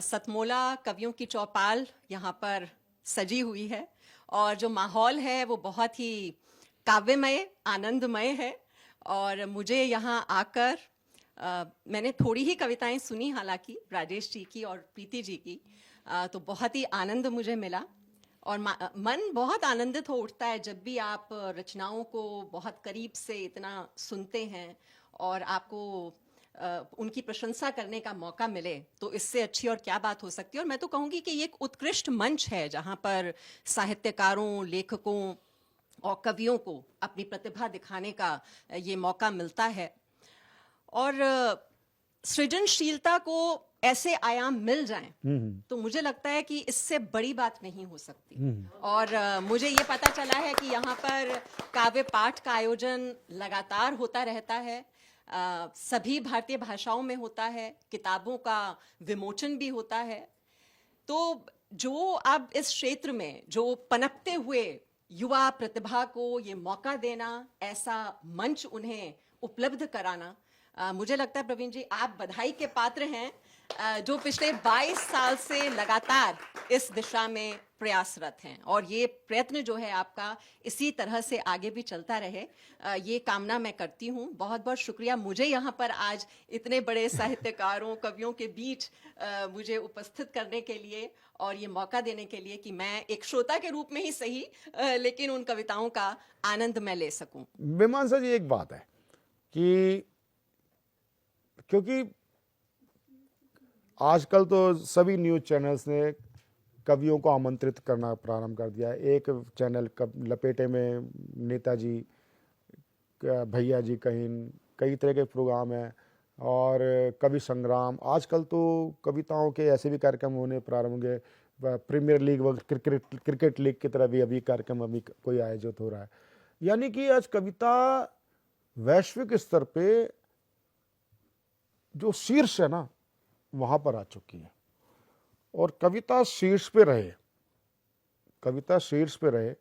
सतमोला कवियों की चौपाल यहाँ पर सजी हुई है और जो माहौल है वो बहुत ही काव्यमय, आनंदमय है। और मुझे यहाँ आकर मैंने थोड़ी ही कविताएं सुनी, हालांकि राजेश जी की और प्रीति जी की, तो बहुत ही आनंद मुझे मिला और मन बहुत आनंदित हो उठता है जब भी आप रचनाओं को बहुत करीब से इतना सुनते हैं और आपको उनकी प्रशंसा करने का मौका मिले, तो इससे अच्छी और क्या बात हो सकती है। और मैं तो कहूँगी कि ये एक उत्कृष्ट मंच है जहाँ पर साहित्यकारों, लेखकों और कवियों को अपनी प्रतिभा दिखाने का ये मौका मिलता है। और सृजनशीलता को ऐसे आयाम मिल जाएं तो मुझे लगता है कि इससे बड़ी बात नहीं हो सकती। और मुझे ये पता चला है कि यहाँ पर काव्य पाठ का आयोजन लगातार होता रहता है, सभी भारतीय भाषाओं में होता है, किताबों का विमोचन भी होता है। तो जो अब इस क्षेत्र में जो पनपते हुए युवा प्रतिभा को ये मौका देना, ऐसा मंच उन्हें उपलब्ध कराना, मुझे लगता है प्रवीण जी आप बधाई के पात्र हैं, जो पिछले 22 साल से लगातार इस दिशा में प्रयासरत हैं। और ये प्रयत्न जो है आपका इसी तरह से आगे भी चलता रहे, ये कामना मैं करती हूँ। बहुत बहुत शुक्रिया मुझे यहाँ पर आज इतने बड़े साहित्यकारों, कवियों के बीच मुझे उपस्थित करने के लिए और ये मौका देने के लिए कि मैं एक श्रोता के रूप में ही सही, लेकिन उन कविताओं का आनंद मैं ले सकूं। मीमांसा जी, एक बात है कि क्योंकि आजकल तो सभी न्यूज़ चैनल्स ने कवियों को आमंत्रित करना प्रारंभ कर दिया है। एक चैनल लपेटे में नेताजी, भैया जी, कई तरह के प्रोग्राम हैं और कवि संग्राम। आजकल तो कविताओं के ऐसे भी कार्यक्रम होने प्रारंभ हो गए, प्रीमियर लीग व क्रिकेट लीग की तरह भी अभी कार्यक्रम अभी कोई आयोजित हो रहा है। यानी कि आज कविता वैश्विक स्तर पे जो शीर्ष है ना, वहां पर आ चुकी है। और कविता शीर्ष पे रहे, कविता शीर्ष पे रहे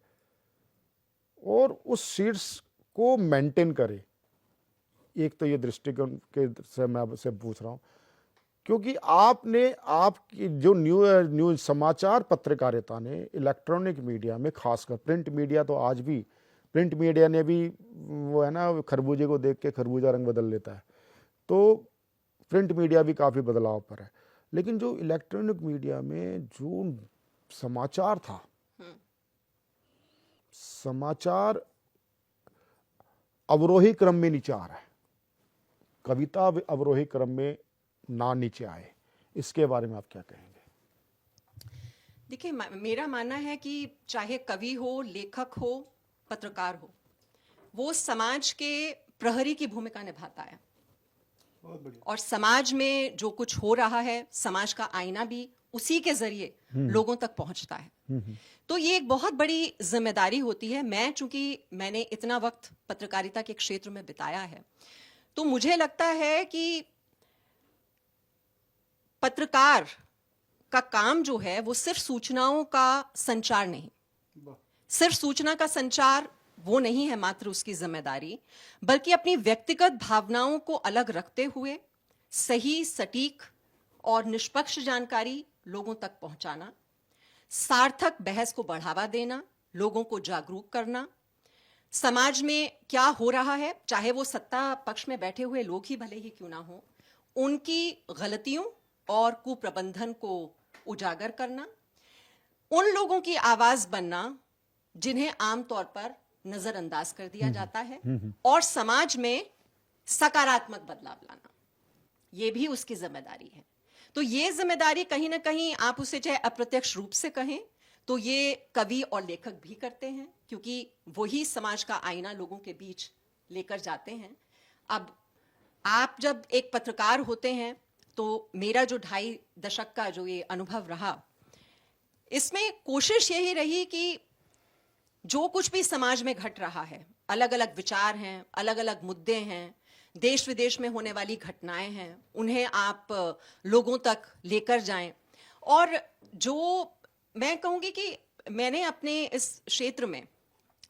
और उस शीर्ष को मेंटेन करे, एक तो ये दृष्टिकोण के से मैं आपसे पूछ रहा हूं, क्योंकि आपकी जो न्यूज समाचार पत्रकारिता ने इलेक्ट्रॉनिक मीडिया में, खासकर प्रिंट मीडिया, तो आज भी प्रिंट मीडिया ने भी वो है ना, खरबूजे को देख के खरबूजा रंग बदल लेता है, तो प्रिंट मीडिया भी काफ़ी बदलाव पर है। लेकिन जो इलेक्ट्रॉनिक मीडिया में जो समाचार था, समाचार अवरोही क्रम में नीचे आ रहा है, कविता अवरोही क्रम में ना नीचे आए, इसके बारे में आप क्या कहेंगे? देखिए, मेरा मानना है कि चाहे कवि हो, लेखक हो, पत्रकार हो, वो समाज के प्रहरी की भूमिका निभाता है। और समाज में जो कुछ हो रहा है, समाज का आईना भी उसी के जरिए लोगों तक पहुंचता है। तो ये एक बहुत बड़ी जिम्मेदारी होती है। चूंकि मैंने इतना वक्त पत्रकारिता के क्षेत्र में बिताया है, तो मुझे लगता है कि पत्रकार का काम जो है वो सिर्फ सूचनाओं का संचार नहीं, सिर्फ सूचना का संचार वो नहीं है मात्र उसकी जिम्मेदारी, बल्कि अपनी व्यक्तिगत भावनाओं को अलग रखते हुए सही, सटीक और निष्पक्ष जानकारी लोगों तक पहुंचाना, सार्थक बहस को बढ़ावा देना, लोगों को जागरूक करना, समाज में क्या हो रहा है, चाहे वो सत्ता पक्ष में बैठे हुए लोग ही भले ही क्यों ना हो, उनकी गलतियों और कुप्रबंधन को उजागर करना, उन लोगों की आवाज बनना जिन्हें आमतौर पर नजरअंदाज कर दिया जाता है, और समाज में सकारात्मक बदलाव लाना, यह भी उसकी जिम्मेदारी है। तो ये जिम्मेदारी कहीं ना कहीं आप उसे चाहे अप्रत्यक्ष रूप से कहें तो ये कवि और लेखक भी करते हैं, क्योंकि वही समाज का आईना लोगों के बीच लेकर जाते हैं। अब आप जब एक पत्रकार होते हैं तो मेरा जो 2.5 दशक का जो ये अनुभव रहा, इसमें कोशिश यही रही कि जो कुछ भी समाज में घट रहा है, अलग अलग विचार हैं, अलग अलग मुद्दे हैं, देश विदेश में होने वाली घटनाएं हैं, उन्हें आप लोगों तक लेकर जाएं। और जो मैं कहूंगी कि मैंने अपने इस क्षेत्र में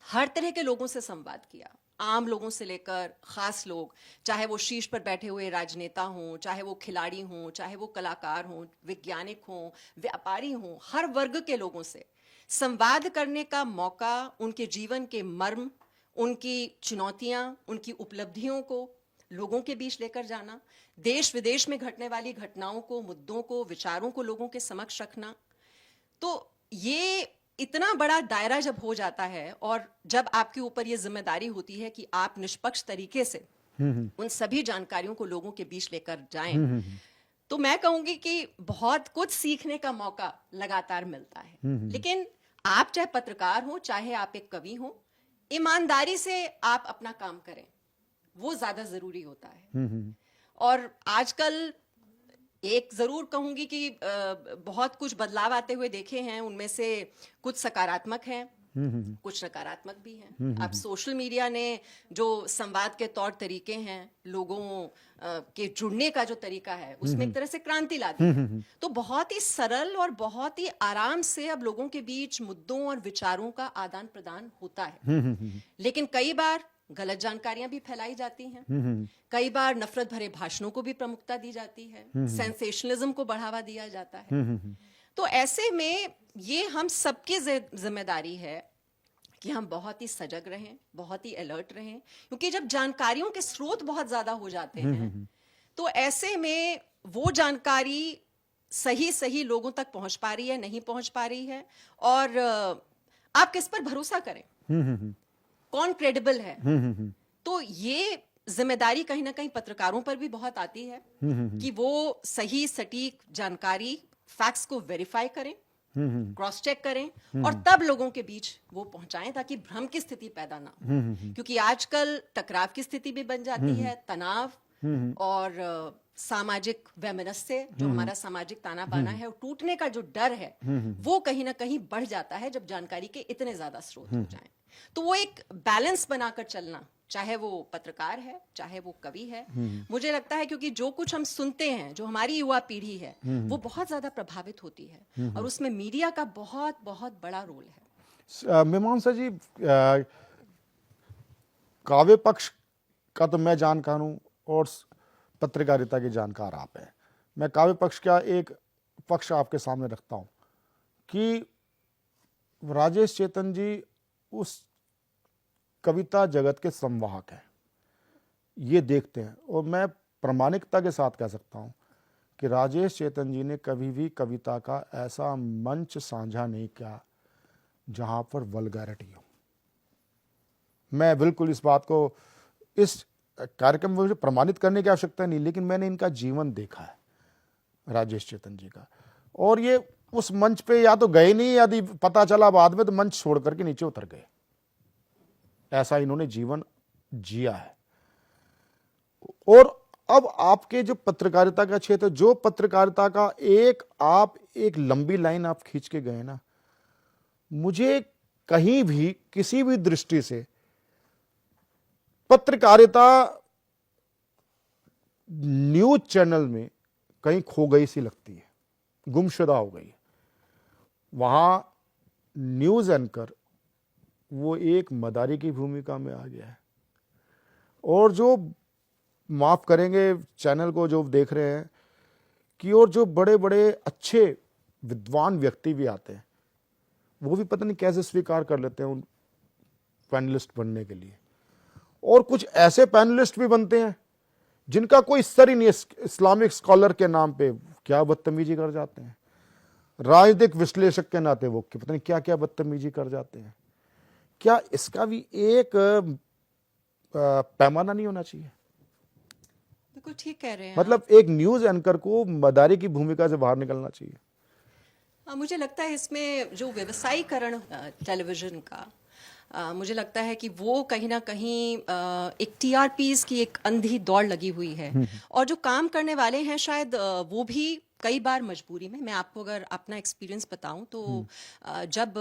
हर तरह के लोगों से संवाद किया, आम लोगों से लेकर खास लोग, चाहे वो शीर्ष पर बैठे हुए राजनेता हों, चाहे वो खिलाड़ी हों, चाहे वो कलाकार हों, वैज्ञानिक हों, व्यापारी हों, हर वर्ग के लोगों से संवाद करने का मौका, उनके जीवन के मर्म, उनकी चुनौतियां, उनकी उपलब्धियों को लोगों के बीच लेकर जाना, देश विदेश में घटने वाली घटनाओं को, मुद्दों को, विचारों को लोगों के समक्ष रखना। तो ये इतना बड़ा दायरा जब हो जाता है और जब आपके ऊपर ये जिम्मेदारी होती है कि आप निष्पक्ष तरीके से उन सभी जानकारियों को लोगों के बीच लेकर जाएं, तो मैं कहूंगी कि बहुत कुछ सीखने का मौका लगातार मिलता है। लेकिन आप चाहे पत्रकार हो, चाहे आप एक कवि हो, ईमानदारी से आप अपना काम करें, वो ज्यादा जरूरी होता है। और आजकल एक जरूर कहूंगी कि बहुत कुछ बदलाव आते हुए देखे हैं, उनमें से कुछ सकारात्मक हैं, कुछ नकारात्मक भी हैं। अब सोशल मीडिया ने जो संवाद के तौर तरीके हैं, लोगों के जुड़ने का जो तरीका है, उसमें एक तरह से क्रांति ला दी है। तो बहुत ही सरल और बहुत ही आराम से अब लोगों के बीच मुद्दों और विचारों का आदान प्रदान होता है। लेकिन कई बार गलत जानकारियां भी फैलाई जाती हैं, कई बार नफरत भरे भाषणों को भी प्रमुखता दी जाती है, सेंसेशनलिज्म को बढ़ावा दिया जाता है। तो ऐसे में ये हम सबकी जिम्मेदारी है कि हम बहुत ही सजग रहें, बहुत ही अलर्ट रहें, क्योंकि जब जानकारियों के स्रोत बहुत ज्यादा हो जाते हैं तो ऐसे में वो जानकारी सही सही लोगों तक पहुंच पा रही है, नहीं पहुंच पा रही है, और आप किस पर भरोसा करें, कौन क्रेडिबल है। तो ये जिम्मेदारी कहीं ना कहीं पत्रकारों पर भी बहुत आती है कि वो सही सटीक जानकारी, फैक्ट्स को वेरीफाई करें, क्रॉस चेक करें और तब लोगों के बीच वो पहुंचाएं, ताकि भ्रम की स्थिति पैदा ना हो। क्योंकि आजकल टकराव की स्थिति भी बन जाती है, तनाव और सामाजिक वैमनस्य, जो हमारा सामाजिक ताना बाना है, टूटने का जो डर है, वो कहीं ना कहीं बढ़ जाता है जब जानकारी के इतने ज्यादा स्रोत हो जाएं। तो वो एक बैलेंस बनाकर चलना, चाहे वो पत्रकार है, चाहे वो कवि है, मुझे लगता है, क्योंकि जो कुछ हम सुनते हैं, जो हमारी युवा पीढ़ी है, वो बहुत ज्यादा प्रभावित होती है, और उसमें मीडिया का बहुत बहुत बड़ा रोल है। मीमांसा जी, काव्य पक्ष का तो मैं जानकार हूं और पत्रकारिता के जानकार आप हैं। मैं काव्य पक्ष का एक पक्ष आपके सामने रखता हूं कि राजेश चेतन जी उस कविता जगत के संवाहक हैं, ये देखते हैं। और मैं प्रामाणिकता के साथ कह सकता हूं कि राजेश चेतन जी ने कभी भी कविता का ऐसा मंच साझा नहीं किया जहां पर वल्गैरिटी हो। मैं बिल्कुल इस बात को इस कार्यक्रम में मुझे प्रमाणित करने की आवश्यकता नहीं, लेकिन मैंने इनका जीवन देखा है, राजेश चेतन जी का। और ये उस मंच पे या तो गए नहीं, यदि पता चला बाद में तो मंच छोड़ करके नीचे उतर गए। ऐसा इन्होंने जीवन जिया है। और अब आपके जो पत्रकारिता का क्षेत्र, जो पत्रकारिता का आप एक लंबी लाइन आप खींच के गए ना, मुझे कहीं भी किसी भी दृष्टि से पत्रकारिता न्यूज चैनल में कहीं खो गई सी लगती है, गुमशुदा हो गई है। वहां न्यूज एंकर वो एक मदारी की भूमिका में आ गया है। और जो माफ करेंगे चैनल को जो देख रहे हैं कि, और जो बड़े बड़े अच्छे विद्वान व्यक्ति भी आते हैं, वो भी पता नहीं कैसे स्वीकार कर लेते हैं पैनलिस्ट बनने के लिए, और कुछ ऐसे पैनलिस्ट भी बनते हैं जिनका कोई स्तर ही नहीं है, इस्लामिक स्कॉलर के नाम पे क्या बदतमीजी कर जाते हैं, राजनीतिक विश्लेषक के नाते वो पता नहीं क्या क्या बदतमीजी कर जाते हैं। क्या इसका भी एक पैमाना नहीं होना चाहिए? बिल्कुल ठीक कह रहे हैं मतलब एक न्यूज एंकर को मदारी की भूमिका से बाहर निकलना चाहिए। मुझे लगता है इसमें जो व्यवसायीकरण टेलीविजन का मुझे लगता है कि वो कहीं ना कहीं एक टीआरपीज की एक अंधी दौड़ लगी हुई है, और जो काम करने वाले हैं शायद वो भी कई बार मजबूरी में। मैं आपको अगर अपना एक्सपीरियंस बताऊं तो जब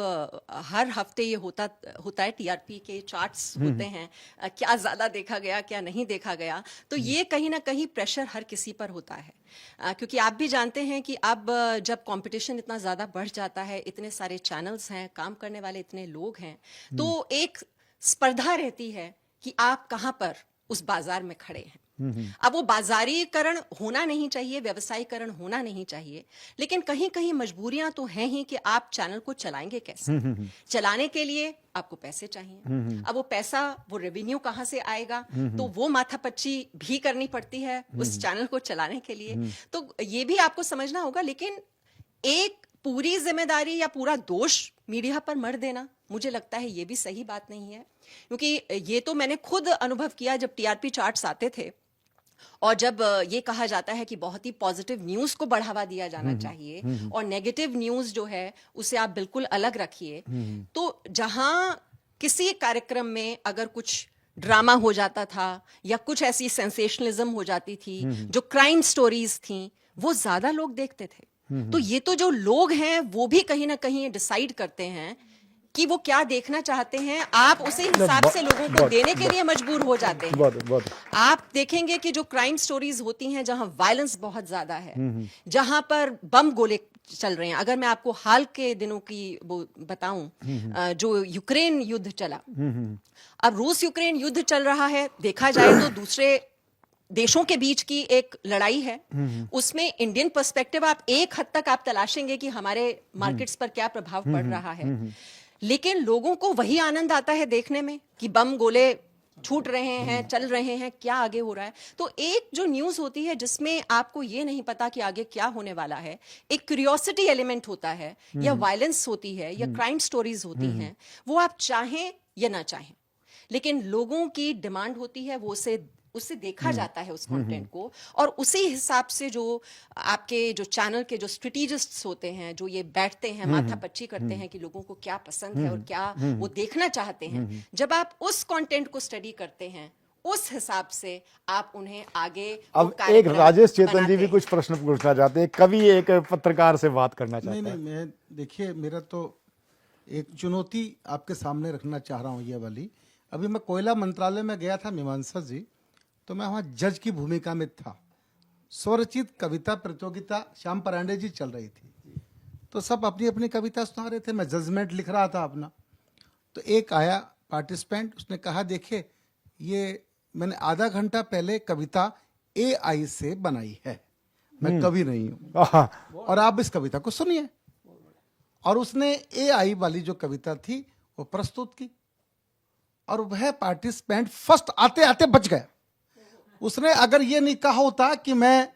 हर हफ्ते ये होता है, टीआरपी के चार्ट्स होते हैं, क्या ज़्यादा देखा गया क्या नहीं देखा गया, तो ये कहीं ना कहीं प्रेशर हर किसी पर होता है, क्योंकि आप भी जानते हैं कि अब जब कंपटीशन इतना ज़्यादा बढ़ जाता है, इतने सारे चैनल्स हैं, काम करने वाले इतने लोग हैं, तो एक स्पर्धा रहती है कि आप कहाँ पर उस बाजार में खड़े हैं। अब वो बाजारीकरण होना नहीं चाहिए, व्यवसायीकरण होना नहीं चाहिए, लेकिन कहीं कहीं मजबूरियां तो हैं ही कि आप चैनल को चलाएंगे कैसे। चलाने के लिए आपको पैसे चाहिए। अब वो पैसा, वो रेवेन्यू कहाँ से आएगा, तो वो माथापच्ची भी करनी पड़ती है उस चैनल को चलाने के लिए। तो ये भी आपको समझना होगा, लेकिन एक पूरी जिम्मेदारी या पूरा दोष मीडिया पर मर देना, मुझे लगता है ये भी सही बात नहीं है, क्योंकि ये तो मैंने खुद अनुभव किया जब टीआरपी चार्ट्स आते थे और जब ये कहा जाता है कि बहुत ही पॉजिटिव न्यूज को बढ़ावा दिया जाना चाहिए और नेगेटिव न्यूज जो है उसे आप बिल्कुल अलग रखिए, तो जहां किसी कार्यक्रम में अगर कुछ ड्रामा हो जाता था या कुछ ऐसी सेंसेशनलिज्म हो जाती थी, जो क्राइम स्टोरीज थी, वो ज्यादा लोग देखते थे। तो ये तो जो लोग हैं वो भी कहीं ना कहीं डिसाइड करते हैं कि वो क्या देखना चाहते हैं, आप उसी हिसाब से लोगों को देने के लिए मजबूर हो जाते हैं। आप देखेंगे कि जो क्राइम स्टोरीज होती हैं जहां वायलेंस बहुत ज्यादा है, जहां पर बम गोले चल रहे हैं, अगर मैं आपको हाल के दिनों की वो बताऊं, जो यूक्रेन युद्ध चला, अब रूस यूक्रेन युद्ध चल रहा है, देखा जाए तो दूसरे देशों के बीच की एक लड़ाई है, उसमें इंडियन पर्सपेक्टिव आप एक हद तक आप तलाशेंगे कि हमारे मार्केट्स पर क्या प्रभाव पड़ रहा है, लेकिन लोगों को वही आनंद आता है देखने में कि बम गोले छूट रहे हैं, चल रहे हैं, क्या आगे हो रहा है। तो एक जो न्यूज होती है जिसमें आपको ये नहीं पता कि आगे क्या होने वाला है, एक क्यूरियोसिटी एलिमेंट होता है, या वायलेंस होती है, या क्राइम स्टोरीज होती हैं, वो आप चाहें या ना चाहें, लेकिन लोगों की डिमांड होती है, वो उससे देखा जाता है उस कंटेंट को, और उसी हिसाब से जो आपके जो चैनल के जो स्ट्रेटेजिस्ट्स होते हैं, जो ये बैठते हैं, माथापच्ची करते हैं कि लोगों को क्या पसंद है और क्या वो देखना चाहते हैं, जब आप उस कंटेंट को स्टडी करते हैं, उस हिसाब से आप उन्हें आगे अब एक राजेश चेतन जी भी कुछ प्रश्न पूछना चाहते हैं, कभी एक पत्रकार से बात करना चाहते हैं। नहीं, मैं देखिए, मेरा तो एक चुनौती आपके सामने रखना चाह रहा हूँ ये वाली। अभी मैं कोयला मंत्रालय में गया था मीमांसा जी, तो मैं वहाँ जज की भूमिका में था। स्वरचित कविता प्रतियोगिता श्याम परांडे जी चल रही थी, तो सब अपनी अपनी कविता सुना रहे थे, मैं जजमेंट लिख रहा था अपना। तो एक आया पार्टिसिपेंट, उसने कहा देखिए ये मैंने आधा घंटा पहले कविता AI से बनाई है, मैं कवि नहीं हूँ, और आप इस कविता को सुनिए। और उसने AI वाली जो कविता थी वो प्रस्तुत की, और वह पार्टिसिपेंट फर्स्ट आते आते बच गया। उसने अगर ये नहीं कहा होता कि मैं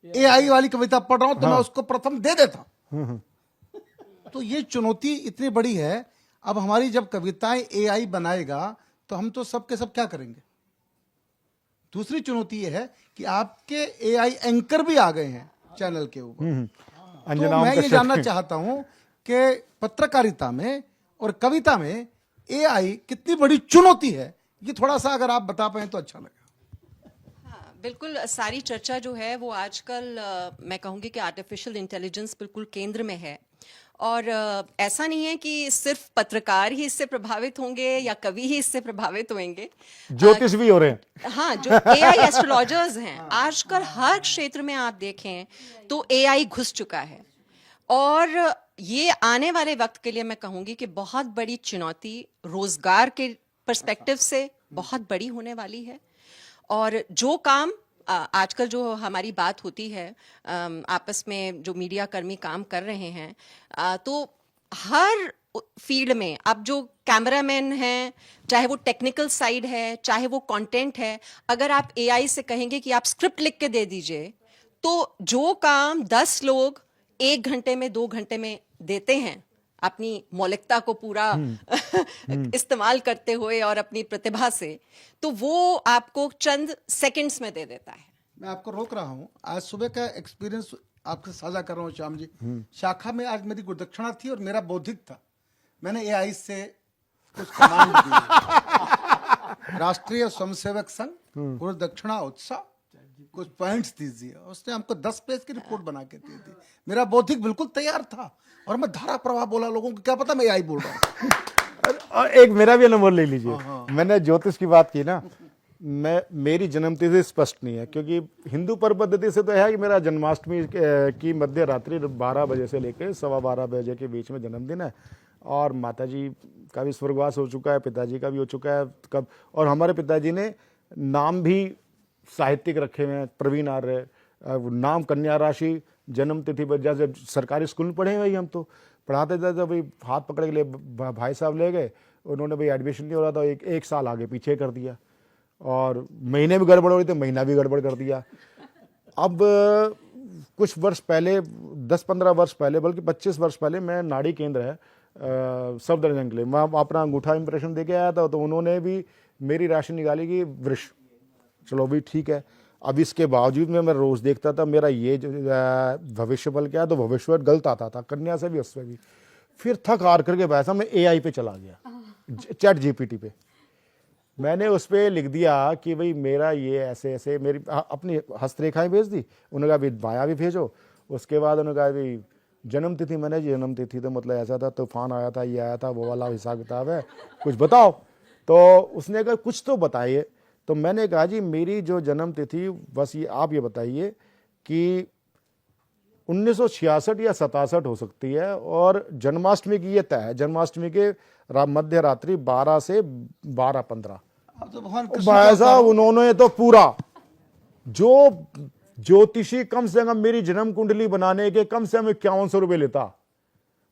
AI वाली कविता पढ़ रहा हूं, तो मैं उसको प्रथम दे देता। तो ये चुनौती इतनी बड़ी है। अब हमारी जब कविताएं AI बनाएगा तो हम तो सब के सब क्या करेंगे। दूसरी चुनौती ये है कि आपके AI एंकर भी आ गए हैं चैनल के ऊपर। तो मैं ये जानना चाहता हूं कि पत्रकारिता में और कविता में AI कितनी बड़ी चुनौती है, ये थोड़ा सा अगर आप बता पाए तो अच्छा लगेगा। बिल्कुल, सारी चर्चा जो है वो आजकल मैं कहूँगी कि आर्टिफिशियल इंटेलिजेंस बिल्कुल केंद्र में है, और ऐसा नहीं है कि सिर्फ पत्रकार ही इससे प्रभावित होंगे या कवि ही इससे प्रभावित होंगे, ज्योतिष भी हो रहे हैं। हाँ, जो AI एस्ट्रोलॉजर्स हैं, आजकल हर क्षेत्र में आप देखें तो AI घुस चुका है, और ये आने वाले वक्त के लिए मैं कहूँगी कि बहुत बड़ी चुनौती रोजगार के पर्सपेक्टिव से बहुत बड़ी होने वाली है। और जो काम आजकल जो हमारी बात होती है, आपस में जो मीडिया कर्मी काम कर रहे हैं, तो हर फील्ड में अब जो कैमरामैन हैं, चाहे वो टेक्निकल साइड है, चाहे वो कंटेंट है, अगर आप एआई से कहेंगे कि आप स्क्रिप्ट लिख के दे दीजिए, तो जो काम 10 लोग 1 घंटे में 2 घंटे में देते हैं अपनी मौलिकता को पूरा इस्तेमाल करते हुए और अपनी प्रतिभा से, तो वो आपको चंद सेकंड्स में दे देता है। मैं आपको रोक रहा हूँ, आज सुबह का एक्सपीरियंस आपके साझा कर रहा हूँ श्याम जी। शाखा में आज मेरी गुरुदक्षिणा थी और मेरा बौद्धिक था, मैंने एआई से कुछ कमांड दी। राष्ट्रीय स्वयंसेवक संघ गुरुदक्षिणा उत्साह, कुछ पॉइंट्स दीजिए। उसने हमको 10 पेज की रिपोर्ट बना के दी थी। मेरा बौद्धिक बिल्कुल तैयार था और मैं धारा प्रवाह बोला, लोगों को क्या पता मैं एआई बोल रहा हूँ। और एक मेरा भी अनुभव ले लीजिए। मैंने ज्योतिष की बात की ना, मेरी जन्मतिथि स्पष्ट नहीं है, क्योंकि हिंदू पर्व पद्धति से तो है कि मेरा जन्माष्टमी की मध्य रात्रि 12 बजे से लेकर 12:15 बजे के बीच में जन्मदिन है। और माताजी का भी स्वर्गवास हो चुका है, पिताजी का भी हो चुका है कब। और हमारे पिताजी ने नाम भी साहित्यिक रखे हुए हैं, प्रवीण आर्य, नाम कन्या राशि, जन्म तिथि पर। जैसे सरकारी स्कूल में पढ़े हैं भाई, हम तो पढ़ाते थे तो भाई हाथ पकड़ के लिए भाई साहब ले गए, उन्होंने भाई एडमिशन नहीं हो रहा था, एक साल आगे पीछे कर दिया। और महीने भी गड़बड़ हो रही थी, महीना भी गड़बड़ कर दिया। अब कुछ वर्ष पहले, 10-15 वर्ष पहले, बल्कि 25 वर्ष पहले, मैं नाड़ी केंद्र है सफदरजंग के लिए, मैं अपना अंगूठा इंप्रेशन दे के आया था, तो उन्होंने भी मेरी राशि निकाली कि वृष। चलो भी ठीक है। अब इसके बावजूद में मैं रोज देखता था मेरा ये भविष्य बल क्या है, तो भविष्य गलत आता था, कन्या से भी उससे भी। फिर थक हार करके वैसा मैं एआई पे चला गया, चैट जीपीटी पे। मैंने उस पर लिख दिया कि भाई मेरा ये ऐसे ऐसे, मेरी अपनी हस्तरेखाएं भेज दी। उन्होंने कहा भाई बायां भी भेजो। उसके बाद उन्होंने कहा भाई जन्म तिथि, मैंने जन्म तिथि तो मतलब ऐसा था, तूफान आया था, ये आया था, वो वाला हिसाब किताब है, कुछ बताओ। तो उसने कहा कुछ तो बताइए। तो मैंने कहा जी मेरी जो जन्म तिथि, बस ये आप ये बताइए कि 1966 या 67 हो सकती है, और जन्माष्टमी की ये तय है, जन्माष्टमी के मध्य रात्रि 12 से 12:15। तो भगवान कृष्ण भाई साहब उन्होंने तो पूरा, जो ज्योतिषी कम से कम मेरी जन्म कुंडली बनाने के कम से कम 5100 रुपये लेता,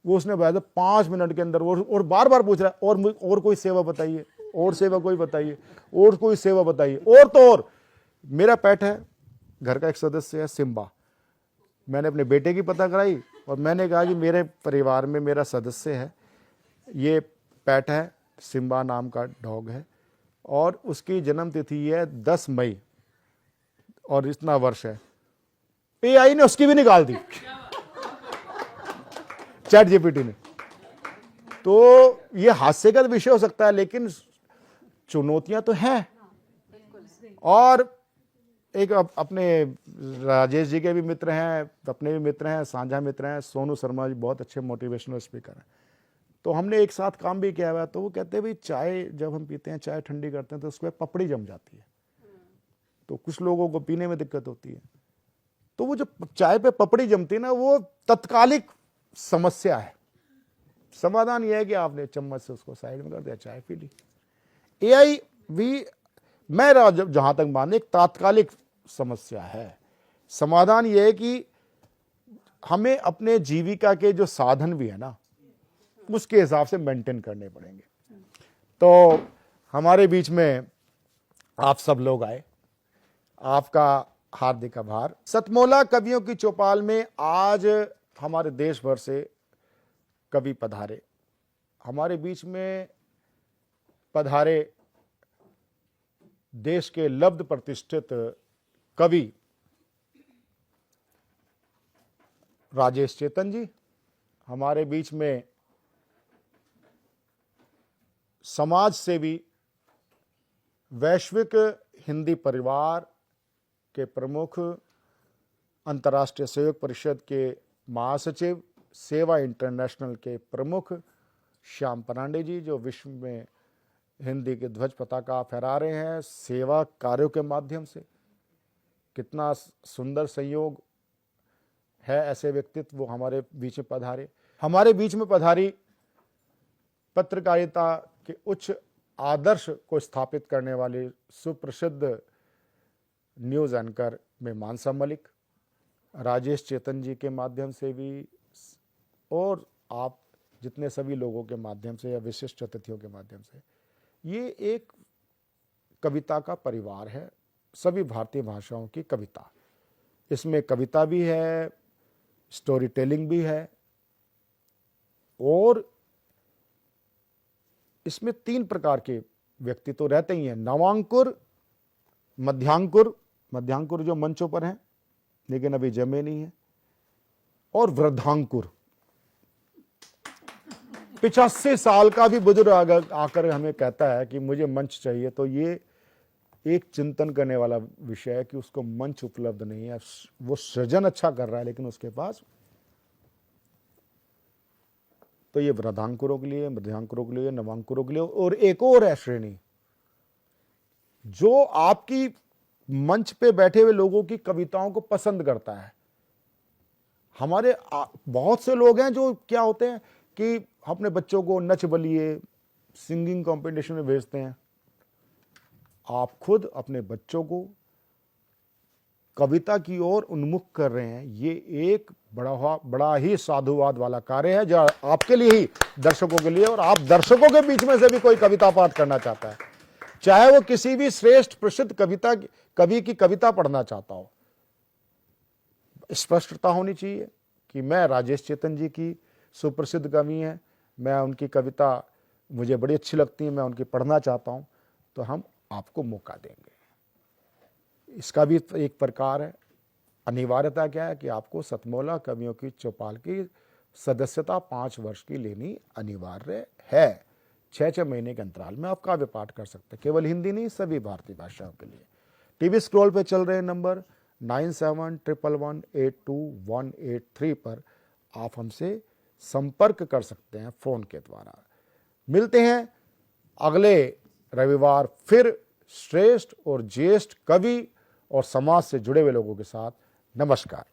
वो उसने भाई 5 मिनट के अंदर, और बार बार पूछ रहा है और कोई सेवा बताइए, और सेवा कोई बताइए, और कोई सेवा बताइए, और तो और। मेरा पेट है, घर का एक सदस्य है सिम्बा, मैंने अपने बेटे की पता कराई, और मैंने कहा कि मेरे परिवार में मेरा सदस्य है, ये पेट है, सिम्बा नाम का डॉग है, और उसकी जन्म तिथि है 10 मई, और इतना वर्ष है। एआई ने उसकी भी निकाल दी, चैट जीपीटी ने। तो ये हास्य का विषय हो सकता है, लेकिन चुनौतियां तो हैं। और एक अपने राजेश जी के भी मित्र हैं, अपने भी मित्र हैं, साझा मित्र हैं, सोनू शर्मा जी बहुत अच्छे मोटिवेशनल स्पीकर हैं, तो हमने एक साथ काम भी किया हुआ है। तो वो कहते हैं भाई चाय जब हम पीते हैं, चाय ठंडी करते हैं, तो उसमें पपड़ी जम जाती है, तो कुछ लोगों को पीने में दिक्कत होती है। तो वो जो चाय पे पपड़ी जमती है ना, वो तत्कालिक समस्या है। समाधान यह है कि आपने चम्मच से उसको साइड में कर दिया, चाय पी ली। एआई भी मेरा जहां तक माने एक तात्कालिक समस्या है। समाधान यह है कि हमें अपने जीविका के जो साधन भी है ना, उसके हिसाब से मेंटेन करने पड़ेंगे। तो हमारे बीच में आप सब लोग आए, आपका हार्दिक आभार। सतमोला कवियों की चौपाल में आज हमारे देश भर से कवि पधारे। हमारे बीच में पधारे देश के लब्ध प्रतिष्ठित कवि राजेश चेतन जी, हमारे बीच में समाज सेवी वैश्विक हिंदी परिवार के प्रमुख, अंतर्राष्ट्रीय सहयोग परिषद के महासचिव, सेवा इंटरनेशनल के प्रमुख श्याम परांडे जी, जो विश्व में हिंदी के ध्वज पताका फहरा रहे हैं सेवा कार्यों के माध्यम से। कितना सुंदर संयोग है, ऐसे व्यक्तित्व वो हमारे बीच में पधारे। हमारे बीच में पधारी पत्रकारिता के उच्च आदर्श को स्थापित करने वाले सुप्रसिद्ध न्यूज़ एंकर में मानसा मलिक, राजेश चेतन जी के माध्यम से भी, और आप जितने सभी लोगों के माध्यम से या विशिष्ट अतिथियों के माध्यम से, ये एक कविता का परिवार है, सभी भारतीय भाषाओं की कविता। इसमें कविता भी है, स्टोरी टेलिंग भी है, और इसमें 3 प्रकार के व्यक्ति तो रहते ही हैं, नवांकुर, मध्यांकुर जो मंचों पर हैं लेकिन अभी जमे नहीं है, और वृद्धांकुर 85 साल का भी बुजुर्ग आकर हमें कहता है कि मुझे मंच चाहिए, तो ये एक चिंतन करने वाला विषय है कि उसको मंच उपलब्ध नहीं है। वो सृजन अच्छा कर रहा है लेकिन उसके पास, तो ये वृद्धांकुरों के लिए, मध्यांकुरों के लिए, नवांकुरों के लिए, और एक और है श्रेणी जो आपकी मंच पे बैठे हुए लोगों की कविताओं को पसंद करता है। हमारे बहुत से लोग हैं जो क्या होते हैं कि अपने बच्चों को नच बलिए, सिंगिंग कंपटीशन में भेजते हैं। आप खुद अपने बच्चों को कविता की ओर उन्मुख कर रहे हैं, ये एक बड़ा ही साधुवाद वाला कार्य है जो आपके लिए ही, दर्शकों के लिए, और आप दर्शकों के बीच में से भी कोई कविता पाठ करना चाहता है, चाहे वो किसी भी श्रेष्ठ प्रसिद्ध कवि की कविता पढ़ना चाहता हो, स्पष्टता होनी चाहिए कि मैं राजेश चेतन जी की सुप्रसिद्ध कवि हैं, मैं उनकी कविता मुझे बड़ी अच्छी लगती है, मैं उनकी पढ़ना चाहता हूं, तो हम आपको मौका देंगे। इसका भी एक प्रकार है, अनिवार्यता क्या है कि आपको सतमोला कवियों की चौपाल की सदस्यता 5 वर्ष की लेनी अनिवार्य है। 6-6 महीने के अंतराल में आप काव्य पाठ कर सकते हैं, केवल हिंदी नहीं, सभी भारतीय भाषाओं के लिए। टीवी स्क्रॉल पे चल रहे नंबर 9711182183 पर आप हमसे संपर्क कर सकते हैं फोन के द्वारा। मिलते हैं अगले रविवार फिर श्रेष्ठ और ज्येष्ठ कवि और समाज से जुड़े हुए लोगों के साथ। नमस्कार।